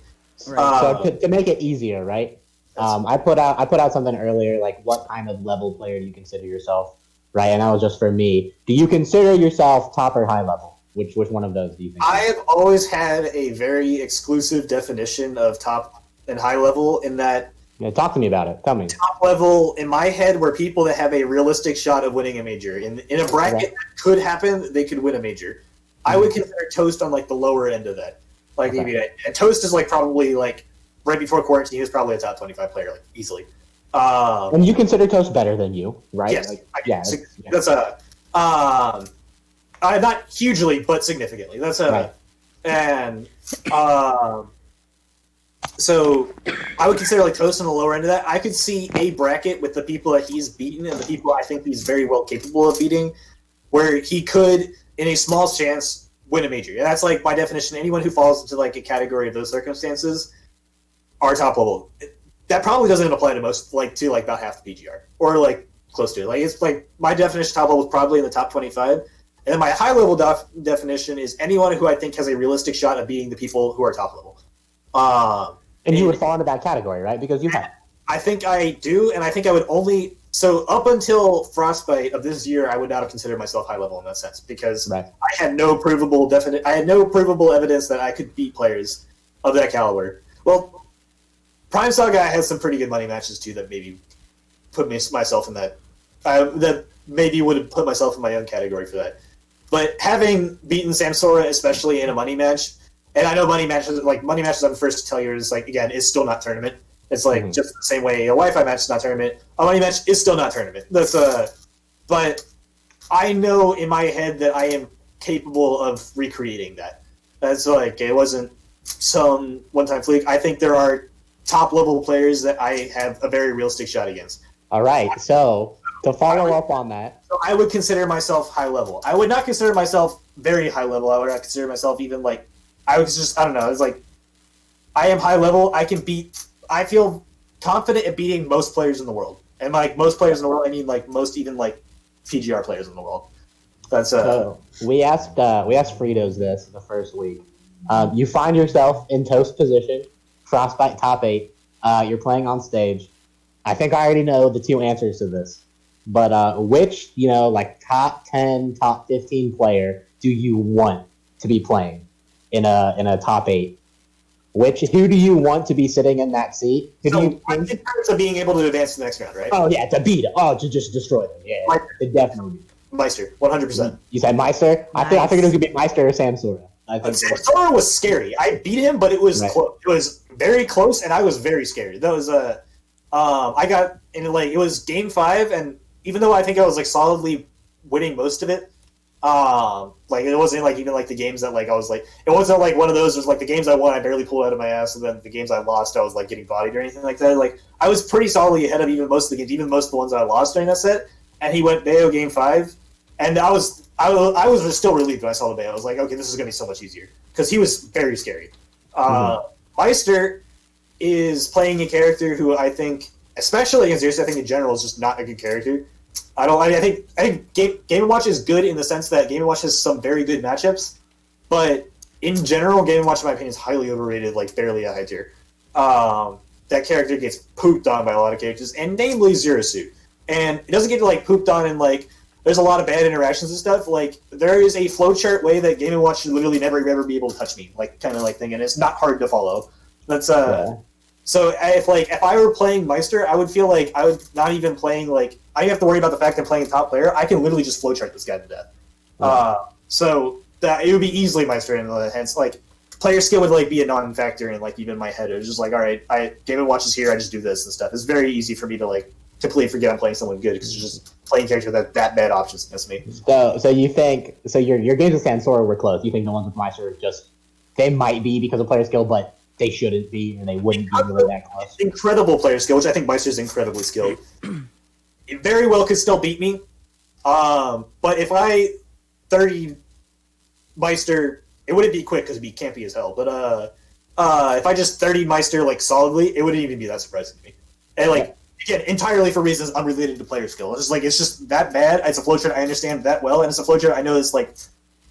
Right. So to make it easier, right? I put out something earlier, like what kind of level player do you consider yourself, right? And that was just for me. Do you consider yourself top or high level? Which one of those do you think? I have always had a very exclusive definition of top and high level in that. Yeah, talk to me about it. Tell me. Top level in my head were people that have a realistic shot of winning a major. In a bracket that could happen, they could win a major. I would consider Toast on like the lower end of that. Like maybe Toast is like probably like right before quarantine, he was probably a top 25 player, like easily. And you consider Toast better than you, right? Yes, like, that's not hugely, but significantly. That's right. And so I would consider like Toast on the lower end of that. I could see a bracket with the people that he's beaten and the people I think he's very well capable of beating, where he could, in a small chance, win a major. And that's like my definition. Anyone who falls into like a category of those circumstances are top level. That probably doesn't apply to most, like to like about half the PGR or like close to it. Like it's like my definition top level is probably in the top 25. And then my high level definition is anyone who I think has a realistic shot of beating the people who are top level. And you would fall into that category, right? Because you have. I think I do, and I think I would only. So up until Frostbite of this year, I would not have considered myself high level in that sense because I had no provable evidence that I could beat players of that caliber. Well, Prime Saga has some pretty good money matches too that maybe put myself in that. That maybe would have put myself in my own category for that. But having beaten Samsora, especially in a money match. And I know money matches, I'm first to tell you, is like, again, is still not tournament. It's like just the same way a Wi-Fi match is not tournament. A money match is still not tournament. But I know in my head that I am capable of recreating that. That's like, it wasn't some one-time fluke. I think there are top-level players that I have a very realistic shot against. All right, so To follow up on that, so I would consider myself high level. I would not consider myself very high level. I would not consider myself even like I was just I don't know. It's like I am high level. I can beat. I feel confident at beating most players in the world, and like most players in the world, I mean like most even like PGR players in the world. That's so we asked Fritos this the first week. You find yourself in toast position, frostbite top 8. You're playing on stage. I think I already know the 2 answers to this, but which like top 10, top 15 player do you want to be playing in a top 8? Who do you want to be sitting in that seat? in terms of being able to advance to the next round, right? Oh yeah, to beat it. Oh, to just destroy them. Yeah, definitely. Meister, 100%. You said Meister? Nice. I figured it was gonna be Meister or Samsora. Samsora was scary. I beat him, but it was close. It was very close, and I was very scared. That was I got in it was game 5, and even though I think I was like solidly winning most of it, it wasn't like even like the games that like I was like it wasn't like one of those was like the games I won I barely pulled out of my ass, and then the games I lost I was like getting bodied or anything like that. Like I was pretty solidly ahead of even most of the games, even most of the ones I lost during that set. And he went Bayo game 5, and I was still relieved when I saw the Bayo. I was like, okay, this is gonna be so much easier because he was very scary. Meister is playing a character who I think, especially against Zeus, I think in general is just not a good character. I think Game & Watch is good in the sense that Game & Watch has some very good matchups, but in general, Game & Watch, in my opinion, is highly overrated, like barely a high tier. That character gets pooped on by a lot of characters, and namely Zero Suit. And it doesn't get like pooped on and like there's a lot of bad interactions and stuff. Like there is a flowchart way that Game & Watch should literally never ever be able to touch me, like kind of like thing, and it's not hard to follow. That's So if I were playing Meister, I would feel like I would not even playing like I have to worry about the fact I'm playing a top player. I can literally just flowchart this guy to death. So that it would be easily Meister in the hence like player skill would like be a non-factor in like even my head. It was just like all right, Game & Watch is here. I just do this and stuff. It's very easy for me to like completely forget I'm playing someone good because you're just playing character that bad options against me. So you think your games with Sansora were close? You think the ones with Meister they might be because of player skill, but they shouldn't be, and they wouldn't be really that close. Incredible player skill, which I think Meister's incredibly skilled. It very well could still beat me, but if I 30 Meister, it wouldn't be quick because it'd be campy as hell. But if I just 30 Meister like solidly, it wouldn't even be that surprising to me. And like again, entirely for reasons unrelated to player skill. It's just that bad. It's a flowchart I understand that well, and it's a flowchart I know is like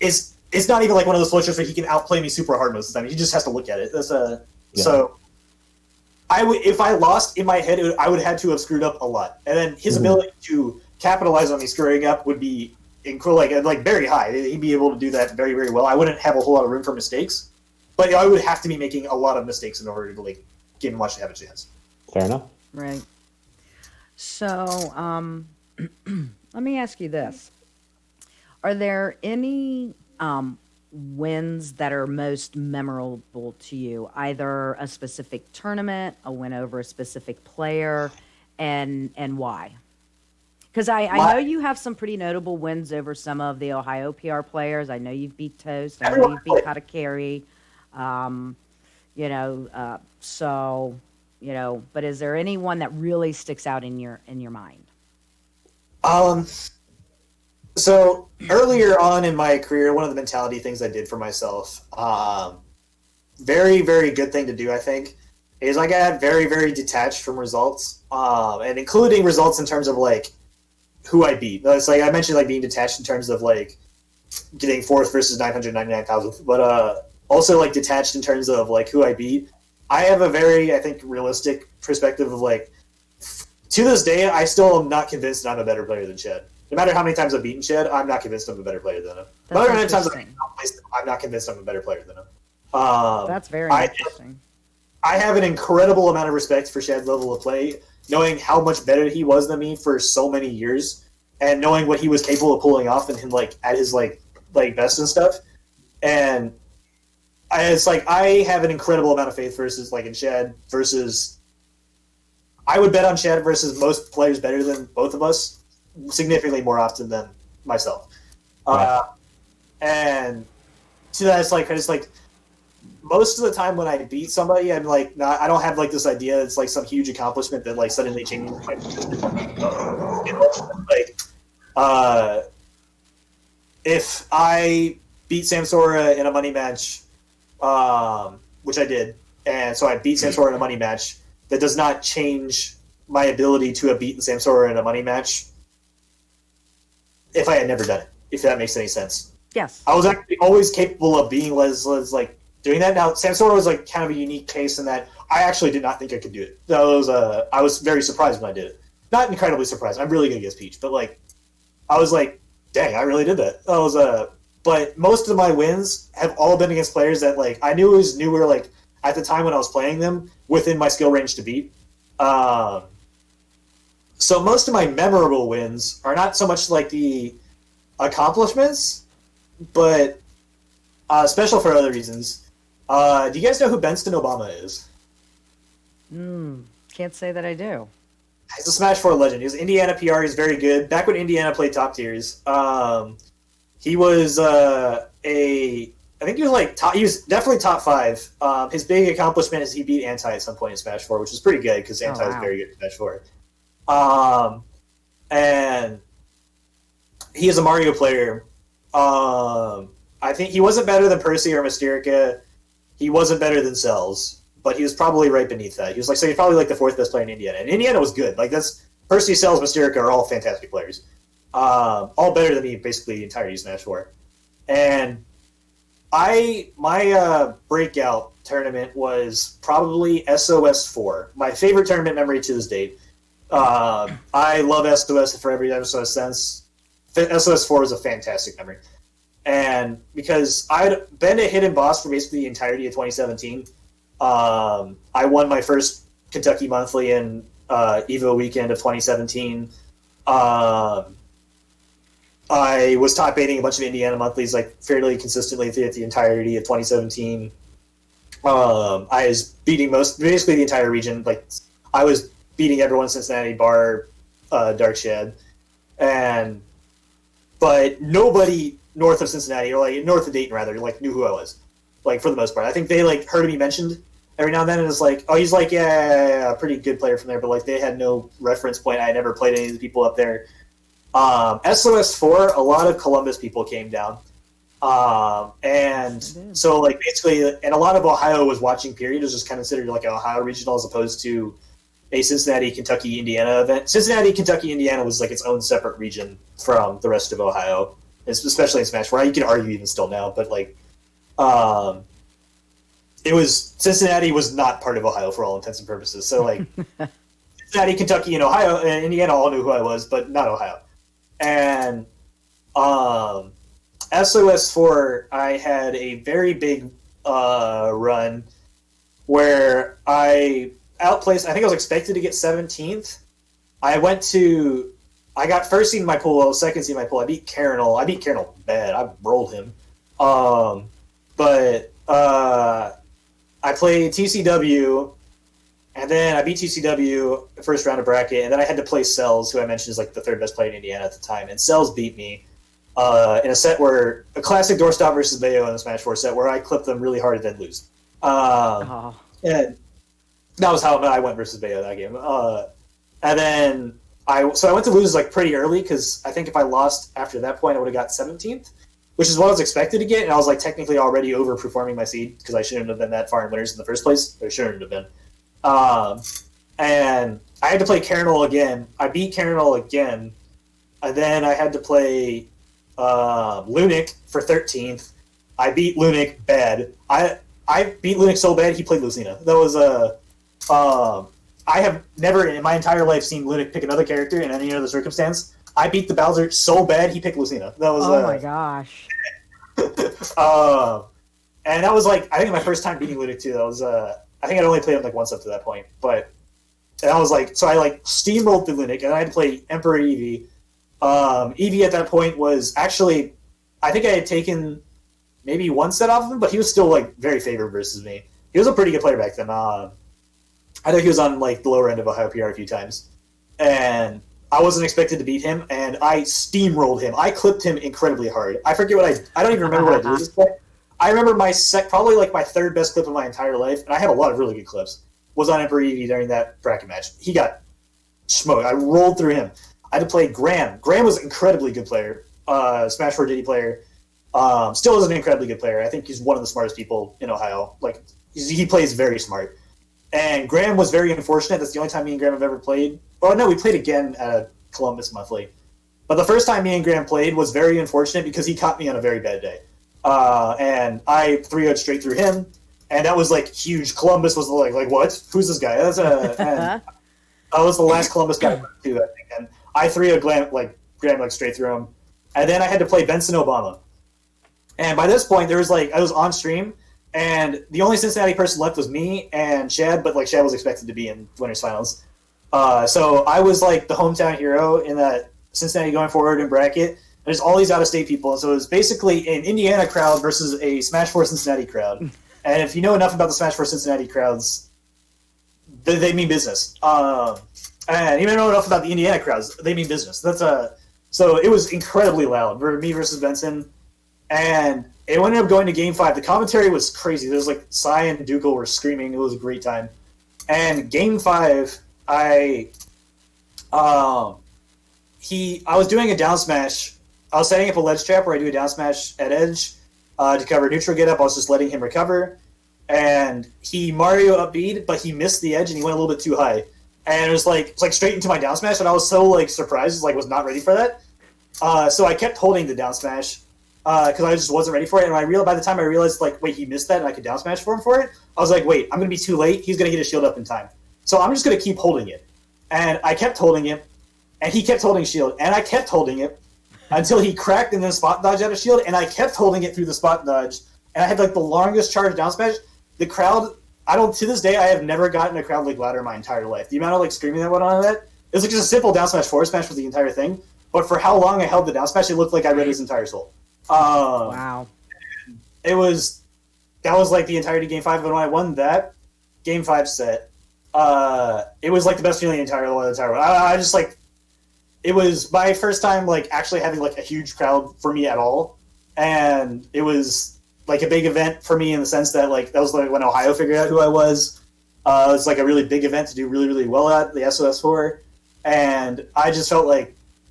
it's not even like one of those flowcharts where he can outplay me super hard most of the time. He just has to look at it. So if I lost in my head, I would have had to have screwed up a lot, and then his ability to capitalize on me screwing up would be incredible, like very high. He'd be able to do that very very well. I wouldn't have a whole lot of room for mistakes, but I would have to be making a lot of mistakes in order to like Game & Watch to have a chance. Fair enough. Right. So, let me ask you this. Are there any wins that are most memorable to you? Either a specific tournament, a win over a specific player, and why? Because I know you have some pretty notable wins over some of the Ohio PR players. I know you've beat Toast. I know you've beat Katakari. But is there anyone that really sticks out in your mind? So earlier on in my career, one of the mentality things I did for myself, very, very good thing to do, I think, is I got very, very detached from results, and including results in terms of like who I beat. It's like I mentioned, like being detached in terms of like getting 4th versus 999,000, but also like detached in terms of like who I beat. I have a very, I think, realistic perspective of like, to this day, I still am not convinced I'm a better player than Shed. No matter how many times I've beaten Shed, I'm not convinced I'm a better player than him. No matter how many times I'm not convinced I'm a better player than him. That's very interesting. I have an incredible amount of respect for Shed's level of play, knowing how much better he was than me for so many years, and knowing what he was capable of pulling off and him like at his like best and stuff. And it's like I have an incredible amount of faith versus like in Shed versus. I would bet on Shed versus most players better than both of us significantly more often than myself. Right. And to that, it's like most of the time when I beat somebody, I'm like, not, I don't have like this idea. It's like some huge accomplishment that like suddenly changes my like. Uh, if I beat Samsora in a money match, which I did, and so I beat Samsora in a money match, that does not change my ability to have beaten Samsora in a money match if I had never done it, if that makes any sense. Yes. I was actually always capable of being Les like doing that. Now, Samsora was like kind of a unique case in that I actually did not think I could do it. That was I was very surprised when I did it. Not incredibly surprised. I'm really good against Peach, but like I was like, dang, I really did that. That was but most of my wins have all been against players that like I knew were like at the time when I was playing them within my skill range to beat. So most of my memorable wins are not so much like the accomplishments, but special for other reasons. Do you guys know who Benston Obama is? Can't say that I do. He's a Smash 4 legend. He was Indiana PR. He's very good. Back when Indiana played top tiers, he was I think he was like top. He was definitely top 5. His big accomplishment is he beat Anti at some point in Smash 4, which was pretty good because Anti was very good in Smash 4. And he is a Mario player. I think he wasn't better than Percy or Mysterica. He wasn't better than Cells, but he was probably right beneath that. He was like, so he's probably like the 4th best player in Indiana. And Indiana was good. Like that's Percy, Cells, Mysterica are all fantastic players. All better than me, basically the entirety of Smash 4. And my breakout tournament was probably SOS 4. My favorite tournament memory to this date. I love SOS for every SOS sense. SOS 4 was a fantastic memory. And because I'd been a hidden boss for basically the entirety of 2017, I won my first Kentucky Monthly in EVO weekend of 2017. I was top 8ing a bunch of Indiana Monthlies like fairly consistently throughout the entirety of 2017. I was beating basically the entire region. Like I was beating everyone in Cincinnati bar Darkshad, but nobody north of Cincinnati, or like north of Dayton rather, like knew who I was, like for the most part. I think they like heard me mentioned every now and then, and it's like, oh, he's like, yeah, pretty good player from there, but like they had no reference point. I never played any of the people up there. SOS 4, a lot of Columbus people came down, and so like basically, and a lot of Ohio was watching. Period, it was just kind of considered like an Ohio regional as opposed to a Cincinnati, Kentucky, Indiana event. Cincinnati, Kentucky, Indiana was like its own separate region from the rest of Ohio, especially in Smash 4. You can argue even still now, but like, it was Cincinnati was not part of Ohio for all intents and purposes. So like, Cincinnati, Kentucky, and Ohio and Indiana all knew who I was, but not Ohio. And SOS 4, I had a very big run where I outplaced. I think I was expected to get 17th. I got first seed in my pool. I was second seed in my pool. I beat Carinal. Bad. I rolled him. But I played TCW, and then I beat TCW the first round of bracket, and then I had to play Cells, who I mentioned is like the 3rd best player in Indiana at the time, and Cells beat me in a set where a classic Doorstop versus Bayo in a Smash 4 set where I clipped them really hard and then lose. And that was how I went versus Bayo that game. And then I went to lose like pretty early because I think if I lost after that point, I would have got 17th, which is what I was expected to get, and I was like technically already overperforming my seed because I shouldn't have been that far in winners in the first place. Or shouldn't have been. And I had to play Carinal again. I beat Carinal again, and then I had to play Lunic for 13th. I beat Lunic bad. I beat Lunic so bad he played Lucina. That was I have never in my entire life seen Lunic pick another character in any other circumstance. I beat the Bowser so bad he picked Lucina. That was oh my gosh. And that was like I think my first time beating Lunic too. That was I think I'd only played him like once up to that point, but and I was like so I like steamrolled through Lunic and I had to play Emperor Eevee. Eevee at that point was actually I think I had taken maybe one set off of him, but he was still like very favored versus me. He was a pretty good player back then. I think he was on like the lower end of Ohio PR a few times, and I wasn't expected to beat him, and I steamrolled him. I clipped him incredibly hard. I forget what I don't even remember what I did with this play. I remember probably like my third best clip of my entire life, and I had a lot of really good clips, was on Emperor Eevee during that bracket match. He got smoked. I rolled through him. I had to play Graham. Graham was an incredibly good player, Smash 4 Diddy player. Still is an incredibly good player. I think he's one of the smartest people in Ohio. Like he plays very smart. And Graham was very unfortunate. That's the only time me and Graham have ever played. Oh no, we played again at Columbus monthly. But the first time me and Graham played was very unfortunate because he caught me on a very bad day. And I 3-0'd straight through him. And that was like huge. Columbus was like what? Who's this guy? And I was the last Columbus guy too, I think. And I 3-0'd Graham straight through him. And then I had to play Benson Obama. And by this point, I was on stream, and the only Cincinnati person left was me and Shad, but Shad was expected to be in winners finals. So I was like the hometown hero in that Cincinnati going forward in bracket. There's all these out-of-state people, so it was basically an Indiana crowd versus a Smash 4 Cincinnati crowd. And if you know enough about the Smash 4 Cincinnati crowds, they mean business. And even know enough about the Indiana crowds, they mean business. So it was incredibly loud for me versus Benson. And it ended up going to Game 5. The commentary was crazy. There was Sai and Dukel were screaming. It was a great time. And Game 5, I was doing a down smash. I was setting up a ledge trap where I do a down smash at edge to cover neutral get up. I was just letting him recover. And he Mario up B'd, but he missed the edge and he went a little bit too high. And it was straight into my down smash, and I was so surprised, was not ready for that. So I kept holding the down smash. Because I just wasn't ready for it, and by the time I realized, wait, he missed that, and I could down smash for him for it, I was like, wait, I'm going to be too late. He's going to get his shield up in time. So I'm just going to keep holding it. And I kept holding it, and he kept holding shield, and I kept holding it until he cracked and then spot dodge out of shield, and I kept holding it through the spot dodge, and I had, the longest charge down smash. The crowd, to this day, I have never gotten a crowd louder in my entire life. The amount of, screaming that went on that, it was just a simple down smash forward smash for the entire thing, but for how long I held the down smash, it looked like I read his entire soul. Wow. That was the entirety of Game 5, and when I won that Game 5 set, it was the best feeling the entire one. I just it was my first time actually having a huge crowd for me at all, and it was a big event for me in the sense that that was when Ohio figured out who I was. It was a really big event to do really, really well at the SOS4, and I just felt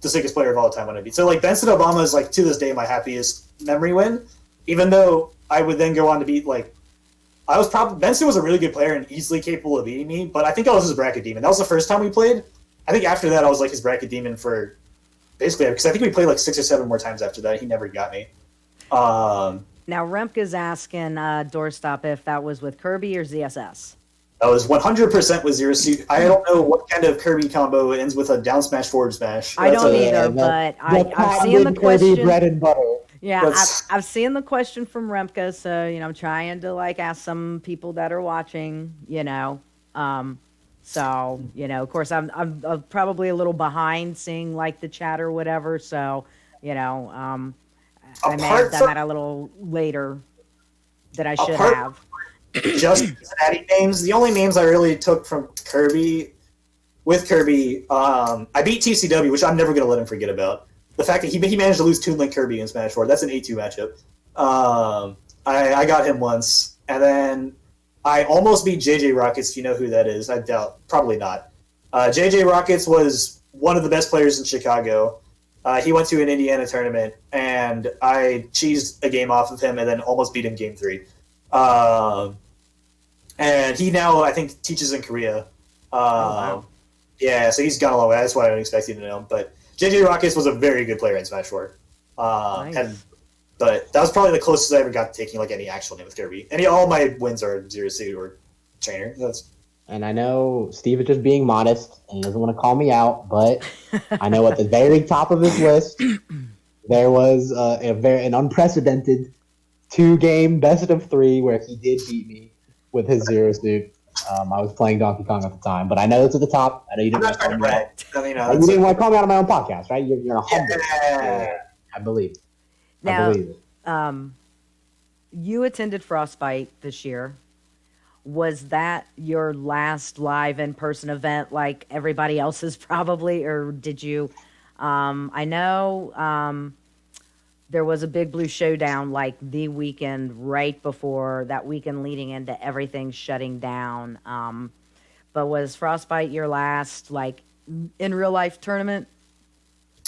the sickest player of all time when I beat. So Benson Obama is to this day my happiest memory win, even though I would then go on to beat Benson was a really good player and easily capable of beating me, but I think I was his bracket demon. That was the first time we played. I think after that I was his bracket demon for basically, because I think we played 6 or 7 more times after that. He never got me. Now Remke's asking Doorstop if that was with Kirby or ZSS. I was 100% with Zero Suit. I don't know what kind of Kirby combo ends with a down smash, forward smash. I don't either, but I've seen the question. Kirby bread and butter. Yeah, I've seen the question from Remke, so I'm trying to ask some people that are watching. So of course I'm probably a little behind seeing the chat or whatever. So I may have done that a little later that I should have. Just Cincinnati names. The only names I really took from Kirby, I beat TCW, which I'm never going to let him forget about. The fact that he managed to lose Toon Link Kirby in Smash 4, that's an A2 matchup. I got him once, and then I almost beat JJ Rockets, if you know who that is. I doubt. Probably not. JJ Rockets was one of the best players in Chicago. He went to an Indiana tournament, and I cheesed a game off of him and then almost beat him Game 3. And he now, I think, teaches in Korea. Wow. Yeah, so he's gone a long way. That's why I don't expect you to know him. But JJ Rockets was a very good player in Smash 4. Nice. But that was probably the closest I ever got to taking any actual name with Kirby. All my wins are Zero Suit or Trainer. And I know Steve is just being modest and doesn't want to call me out, but I know at the very top of his list, there was an unprecedented 2-game best of 3 where he did beat me with his Zero Suit. I was playing Donkey Kong at the time, but I know it's at the top. I know you didn't want to call me out. You didn't want to call me out on my own podcast, right? You're a humble. Yeah. I believe. Now, you attended Frostbite this year. Was that your last live in-person event like everybody else's probably, or did you I know there was a Big Blue Showdown like the weekend right before that weekend leading into everything shutting down. But was Frostbite your last like in real life tournament?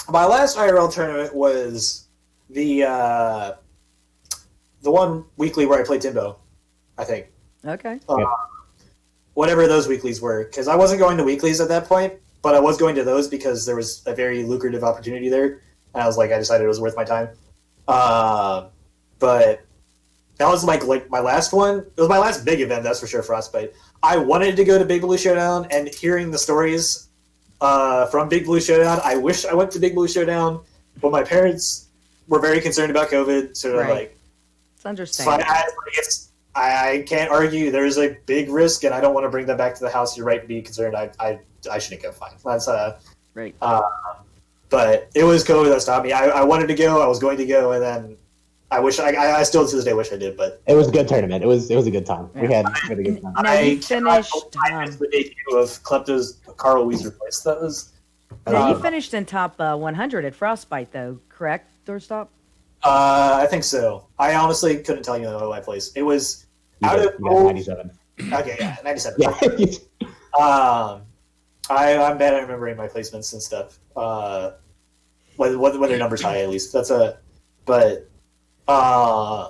My last IRL tournament was the one weekly where I played Timbo, I think. Okay. Whatever those weeklies were, because I wasn't going to weeklies at that point, but I was going to those because there was a very lucrative opportunity there, and I decided it was worth my time. But that was like my last one. It was my last big event, that's for sure. Frostbite. I wanted to go to Big Blue Showdown, and hearing the stories from Big Blue Showdown, I wish I went to Big Blue Showdown, but my parents were very concerned about COVID, so they're like, it's understandable. I can't argue. There's a big risk, and I don't want to bring that back to the house. You're right to be concerned. I shouldn't go. Fine. That's right. But it was COVID that stopped me. I wanted to go. I was going to go, and then I wish I still to this day wish I did. But it was a good tournament. It was a good time. Yeah. We had a good time. Now you finished. I missed the debut of Klepto's Carl Weezer place. That was. Now you finished in top 100 at Frostbite, though, correct, Doorstop? I think so. I honestly couldn't tell you my place. It was You got 97. Okay, yeah, 97. Yeah. I'm bad at remembering my placements and stuff. When their numbers high, at least. But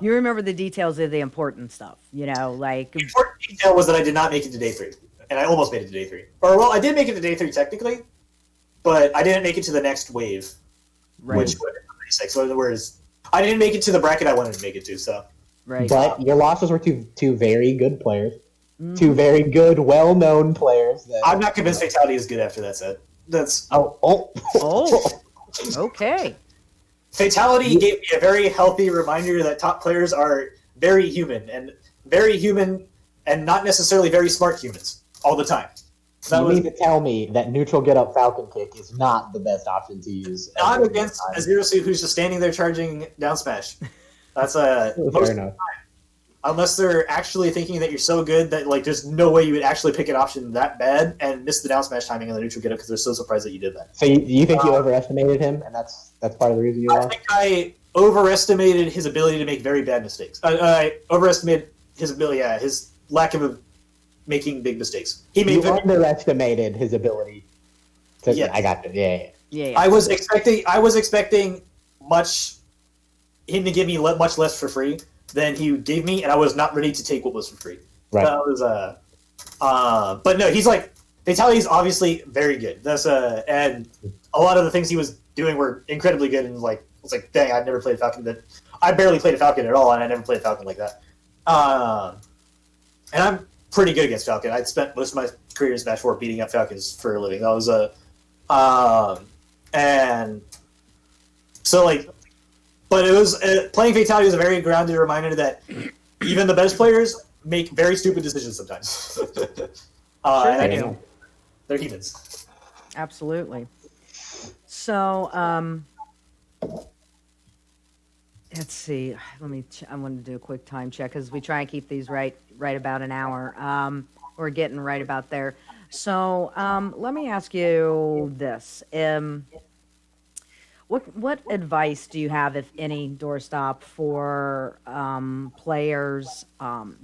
You remember the details of the important stuff, like. The important detail was that I did not make it to day 3, and I almost made it to day 3. Or well, I did make it to day 3 technically, but I didn't make it to the next wave, Right. which was 36. So in other words, I didn't make it to the bracket I wanted to make it to. So. Right. But your losses were two very good players. Mhm. Two very good, well-known players. I'm not convinced Fatality is good after that set. That's Oh, okay. Fatality gave me a very healthy reminder that top players are very human and not necessarily very smart humans all the time. You mean to tell me that neutral get up Falcon Kick is not the best option to use? Not against a Zero Suit who's just standing there charging down smash. That's Fair enough. Unless they're actually thinking that you're so good that there's no way you would actually pick an option that bad and miss the down smash timing on the neutral get up because they're so surprised that you did that. So you think you overestimated him, and that's part of the reason you I lost? think I overestimated his ability to make very bad mistakes. I overestimated his ability, his lack of making big mistakes. You underestimated his ability. Yes. I got it. Yeah. I was expecting him to give me much less for free than he gave me, and I was not ready to take what was for free. Right. That was but no, he's Fatality's obviously very good. That's and a lot of the things he was doing were incredibly good, and it's dang, I've never played Falcon. I barely played a Falcon at all, and I never played a Falcon like that. And I'm pretty good against Falcon. I'd spent most of my career in Smash 4 beating up Falcons for a living. That was and so but it was playing Fatality was a very grounded reminder that even the best players make very stupid decisions sometimes. And they're humans. Absolutely. So, let's see. I want to do a quick time check because we try and keep these right about an hour. We're getting right about there. So, let me ask you this. What advice do you have, if any, Doorstop, for players,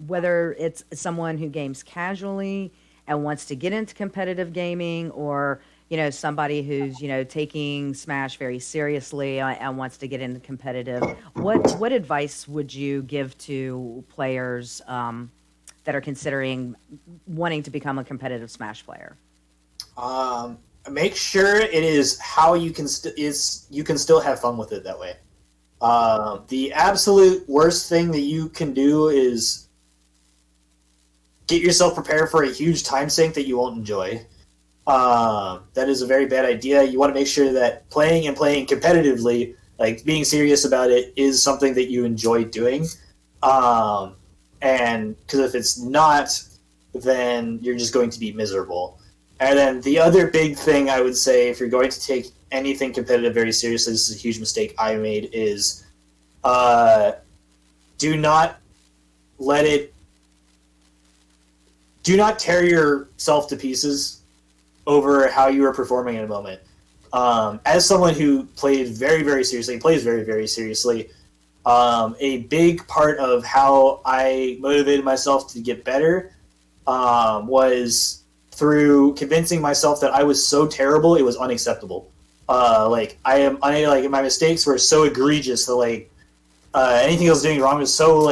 whether it's someone who games casually and wants to get into competitive gaming, or somebody who's taking Smash very seriously and wants to get into competitive? What advice would you give to players that are considering wanting to become a competitive Smash player? Make sure it is how you can you can still have fun with it that way. The absolute worst thing that you can do is get yourself prepared for a huge time sink that you won't enjoy. That is a very bad idea. You want to make sure that playing competitively, being serious about it, is something that you enjoy doing. And because if it's not, then you're just going to be miserable. And then the other big thing I would say, if you're going to take anything competitive very seriously, this is a huge mistake I made, is do not tear yourself to pieces over how you are performing in a moment. as someone who played very, very seriously, plays very, very seriously, a big part of how I motivated myself to get better was through convincing myself that I was so terrible it was unacceptable. Like my mistakes were so egregious that anything I was doing wrong was so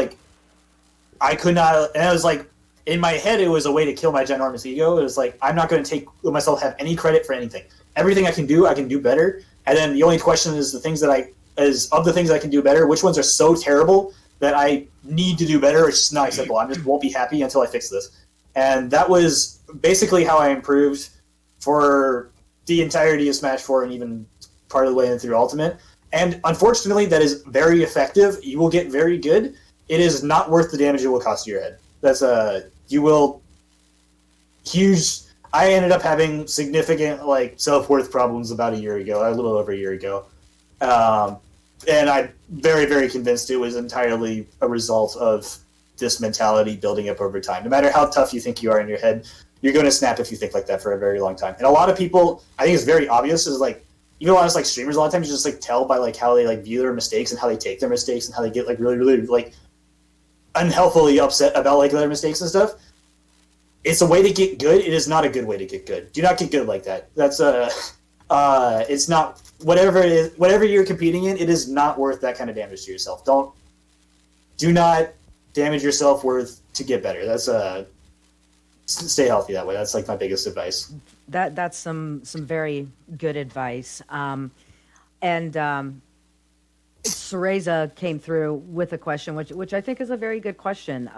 I could not, and I was in my head it was a way to kill my ginormous ego. It was I'm not going to let myself have any credit for anything. Everything I can do better. And then the only question is of the things I can do better, which ones are so terrible that I need to do better. It's just not acceptable. I just won't be happy until I fix this. And that was basically how I improved for the entirety of Smash 4 and even part of the way through Ultimate. And unfortunately, that is very effective. You will get very good. It is not worth the damage it will cost to your head. I ended up having significant self-worth problems about a little over a year ago. And I'm very, very convinced it was entirely a result of this mentality building up over time. No matter how tough you think you are in your head, you're going to snap if you think like that for a very long time. And a lot of people, I think it's very obvious, is even a lot of streamers a lot of times you just tell by how they view their mistakes and how they take their mistakes and how they get really, really unhealthily upset about their mistakes and stuff. It's a way to get good. It is not a good way to get good. Do not get good like that. That's it's not whatever it is, whatever you're competing in. It is not worth that kind of damage to yourself. Do not damage yourself worth to get better. That's stay healthy that way. That's my biggest advice. That's some very good advice. Cereza came through with a question, which I think is a very good question.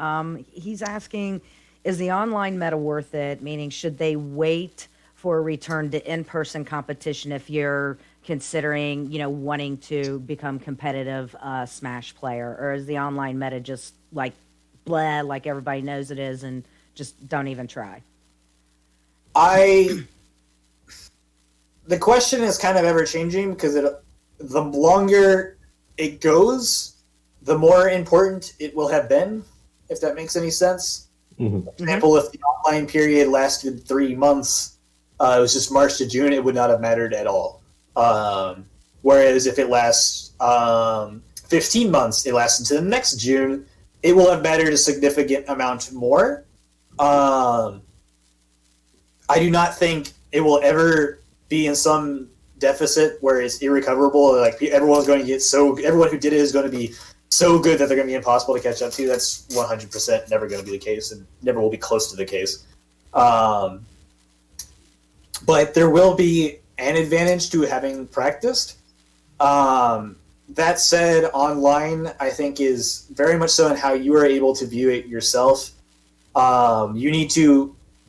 He's asking, is the online meta worth it? Meaning, should they wait for a return to in-person competition if you're considering, wanting to become competitive Smash player? Or is the online meta just blah, like everybody knows it is, and just don't even try? The question is kind of ever-changing because the longer it goes, the more important it will have been, if that makes any sense. Mm-hmm. For example, if the online period lasted 3 months, it was just March to June, it would not have mattered at all. Whereas if it lasts 15 months, it lasts into the next June, it will have mattered a significant amount more. I do not think it will ever be in some deficit where it's irrecoverable. Everyone who did it is going to be so good that they're going to be impossible to catch up to. That's 100% never going to be the case, and never will be close to the case. But there will be an advantage to having practiced. That said, online, I think, is very much so in how you are able to view it yourself.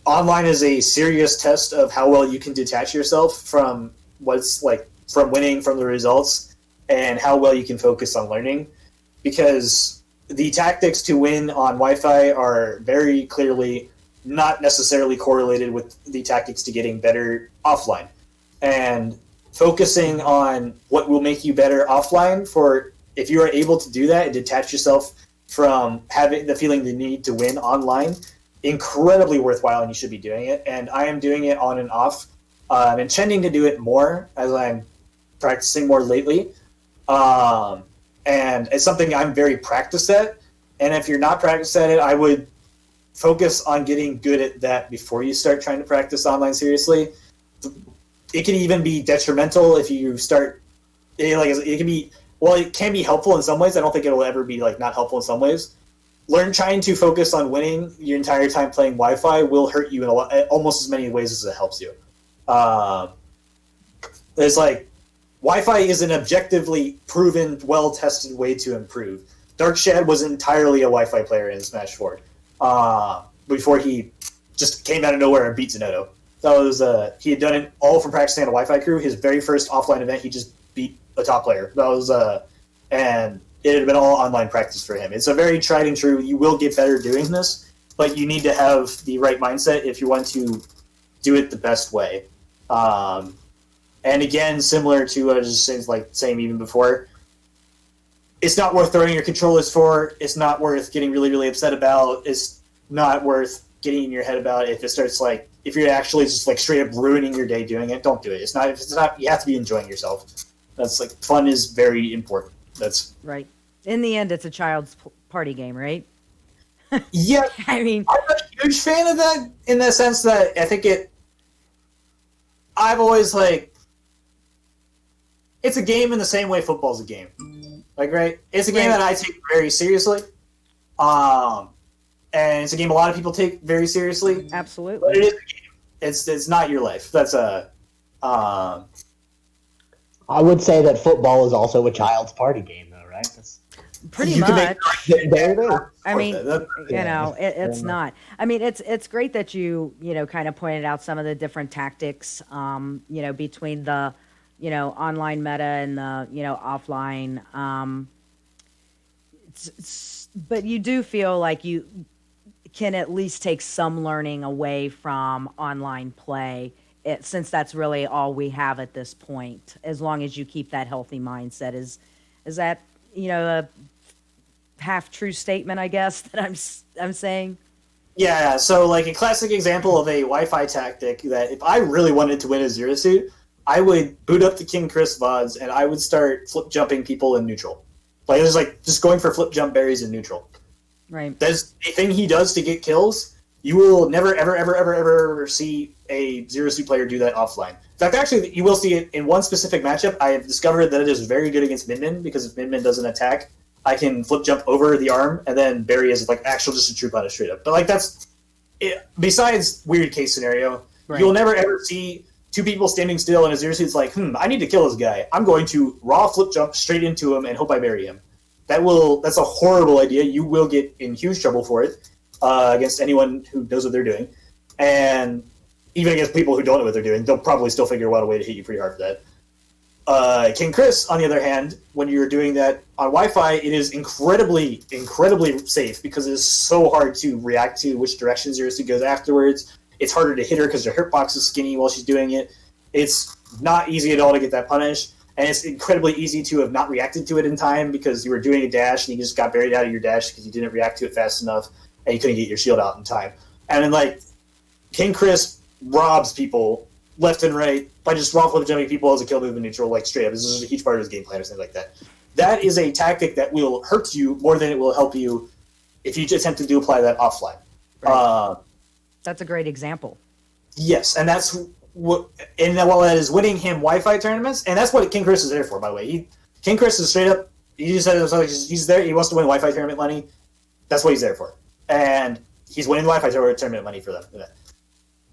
Online is a serious test of how well you can detach yourself from from winning, from the results, and how well you can focus on learning. Because the tactics to win on Wi-Fi are very clearly not necessarily correlated with the tactics to getting better offline. And focusing on what will make you better offline, if you are able to do that and detach yourself from having the feeling the need to win online, incredibly worthwhile, and you should be doing it. And I am doing it on and off. I'm intending to do it more as I'm practicing more lately. And it's something I'm very practiced at. And if you're not practiced at it, I would focus on getting good at that before you start trying to practice online seriously. It can even be detrimental if you start. It can be helpful in some ways. I don't think it'll ever be not helpful in some ways. Trying to focus on winning your entire time playing Wi-Fi will hurt you in almost as many ways as it helps you. It's Wi-Fi is an objectively proven, well-tested way to improve. Darkshad was entirely a Wi-Fi player in Smash 4 before he just came out of nowhere and beat Zanotto. That was he had done it all from practicing on a Wi-Fi crew. His very first offline event, he just beat a top player. That was and it had been all online practice for him. It's a very tried and true. You will get better doing this, but you need to have the right mindset if you want to do it the best way. And again, similar to what I was just saying even before, it's not worth throwing your controllers for. It's not worth getting really, really upset about. It's not worth getting in your head about it, if it starts like, if you're actually just like straight up ruining your day doing it, don't do it. It's not, you have to be enjoying yourself. That's like, fun is very important. That's Right. In the end, it's a child's party game, right? yeah. I mean, I'm not a huge fan of that in the sense that I think I've always like, it's a game in the same way football's a game. Like, right? It's a game that I take very seriously. And it's a game a lot of people take very seriously. absolutely. But it is a game. It's not your life. That's a I would say that football is also a child's party game, though, right? That's, Pretty you can much. there it is. I mean, that. you know, it's not. I mean, it's great that you know, kind of pointed out some of the different tactics, you know, between the, you know, online meta and the, you know, offline. But you do feel like you can at least take some learning away from online play, since that's really all we have at this point. As long as you keep that healthy mindset, is that, you know, a half true statement, I guess, that I'm saying? Yeah, so like a classic example of a Wi-Fi tactic that if I really wanted to win a zero suit, I would boot up the King Chris VODs and I would start flip jumping people in neutral. Like, it's like just going for flip jump berries in neutral. Right. That's a thing he does to get kills. You will never, ever, ever, ever, ever see a zero suit player do that offline. In fact, actually, you will see it in one specific matchup. I have discovered that it is very good against Min because if Min doesn't attack, I can flip jump over the arm and then bury as like actual just a true on it straight up. But like that's it. Besides weird case scenario, you'll never ever see two people standing still in a zero suit. It's like, I need to kill this guy. I'm going to raw flip jump straight into him and hope I bury him. That's a horrible idea. You will get in huge trouble for it against anyone who knows what they're doing, and even against people who don't know what they're doing. They'll probably still figure out a way to hit you pretty hard for that. King Chris, on the other hand, when you're doing that on Wi-Fi, it is incredibly, incredibly safe because it is so hard to react to which direction Zero Suit goes afterwards. It's harder to hit her because her hitbox is skinny while she's doing it. It's not easy at all to get that punish, and it's incredibly easy to have not reacted to it in time because you were doing a dash and you just got buried out of your dash because you didn't react to it fast enough and you couldn't get your shield out in time. And then, like, King Chris robs people left and right by just raw flip jumping people as a kill move in neutral, like straight up. This is a huge part of his game plan or something like that. That is a tactic that will hurt you more than it will help you if you attempt to apply that offline. Right. That's a great example. Yes, and that's what. And while that is winning him Wi-Fi tournaments, and that's what King Chris is there for, by the way. King Chris is straight up. He just said he's there. He wants to win Wi-Fi tournament money. That's what he's there for, and he's winning Wi-Fi tournament money for them.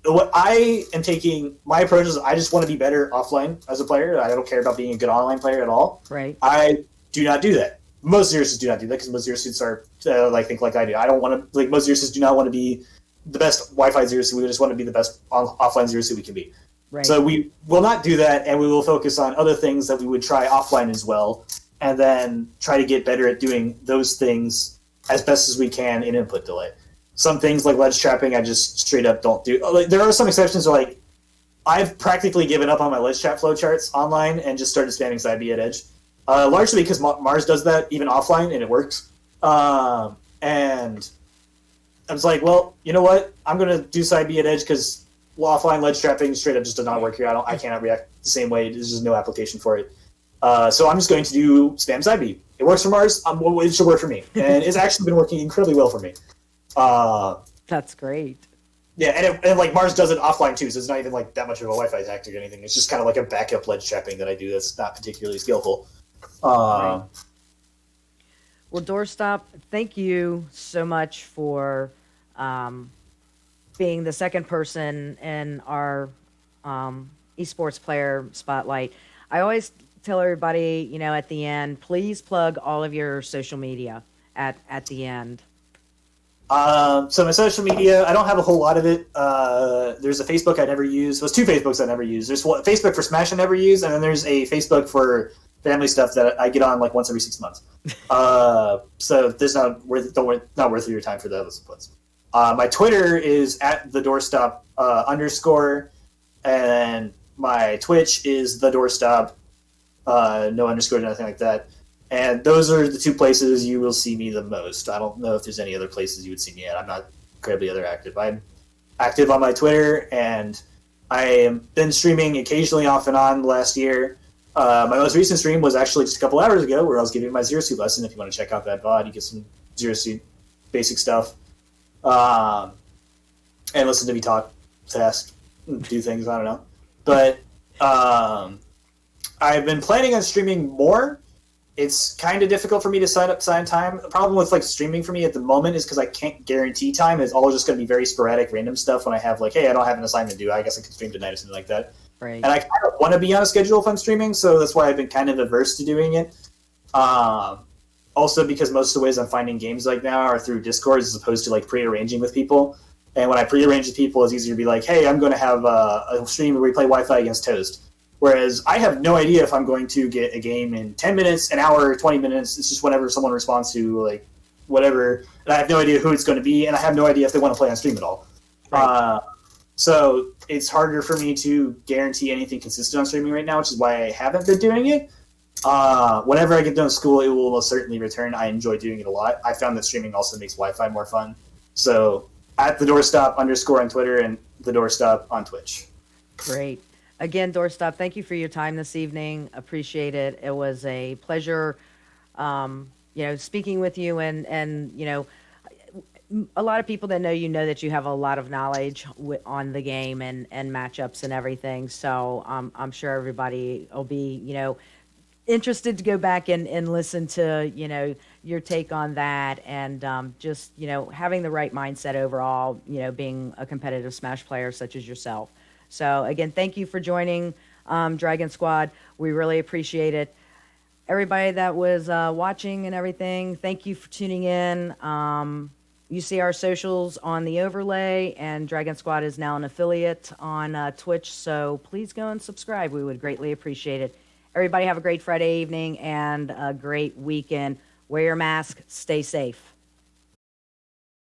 What I am taking, my approach is I just want to be better offline as a player. I don't care about being a good online player at all. Right. I do not do that. Most zero suits do not do that because most zero suits are think like I do. I don't want to, like, most zero suits do not want to be the best Wi-Fi zero suit. We just want to be the best offline zero suit we can be. Right. So we will not do that, and we will focus on other things that we would try offline as well, and then try to get better at doing those things as best as we can in input delay. Some things like ledge trapping, I just straight up don't do. Like, there are some exceptions where, like, I've practically given up on my ledge trap flowcharts online and just started spamming side B at edge. Largely because Mars does that even offline, and it works. And I was like, well, you know what? I'm going to do side B at edge because offline ledge trapping straight up just does not work here. I cannot react the same way. There's just no application for it. So I'm just going to do spam side B. It works for Mars. It should work for me. And it's actually been working incredibly well for me. That's great. Yeah, and like Mars does it offline too, so it's not even like that much of a Wi-Fi tactic or anything. It's just kind of like a backup ledge trapping that I do that's not particularly skillful. Right. Well, Doorstop, thank you so much for being the second person in our esports player spotlight. I always tell everybody, you know, at the end, please plug all of your social media at the end. So my social media, I don't have a whole lot of it. There's a Facebook I never use. There's two Facebooks I never use. There's one Facebook for Smash I never use, and then there's a Facebook for family stuff that I get on like once every 6 months. So there's not worth your time for those ones. My Twitter is at the Doorstop _ and my Twitch is the Doorstop, no underscore, nothing like that. And those are the two places you will see me the most. I don't know if there's any other places you would see me at. I'm not incredibly other active. I'm active on my Twitter, and I have been streaming occasionally off and on last year. My most recent stream was actually just a couple hours ago, where I was giving my Zero Suit lesson. If you want to check out that VOD, you get some Zero Suit basic stuff, and listen to me talk fast, do things. I don't know, but I've been planning on streaming more. It's kind of difficult for me to sign time. The problem with like streaming for me at the moment is because I can't guarantee time. It's all just going to be very sporadic, random stuff. When I have like, hey, I don't have an assignment due, I guess I can stream tonight or something like that. Right. And I kind of want to be on a schedule if I'm streaming, so that's why I've been kind of averse to doing it. Also, because most of the ways I'm finding games like now are through Discord as opposed to like pre-arranging with people. And when I pre-arrange with people, it's easier to be like, hey, I'm going to have a stream where we play Wi-Fi against Toast. Whereas I have no idea if I'm going to get a game in 10 minutes, an hour, 20 minutes. It's just whenever someone responds to, like, whatever. And I have no idea who it's going to be, and I have no idea if they want to play on stream at all. Right. So it's harder for me to guarantee anything consistent on streaming right now, which is why I haven't been doing it. Whenever I get done with school, it will most certainly return. I enjoy doing it a lot. I found that streaming also makes Wi-Fi more fun. So at the Doorstop _, on Twitter and the Doorstop on Twitch. Great. Again, Doorstop, thank you for your time this evening. Appreciate it. It was a pleasure, speaking with you. And a lot of people that know you know that you have a lot of knowledge on the game and matchups and everything. So I'm sure everybody will be, interested to go back and listen to, your take on that, and just, having the right mindset overall, being a competitive Smash player such as yourself. So, again, thank you for joining Dragon Squad. We really appreciate it. Everybody that was watching and everything, thank you for tuning in. You see our socials on the overlay, and Dragon Squad is now an affiliate on Twitch, so please go and subscribe. We would greatly appreciate it. Everybody have a great Friday evening and a great weekend. Wear your mask. Stay safe.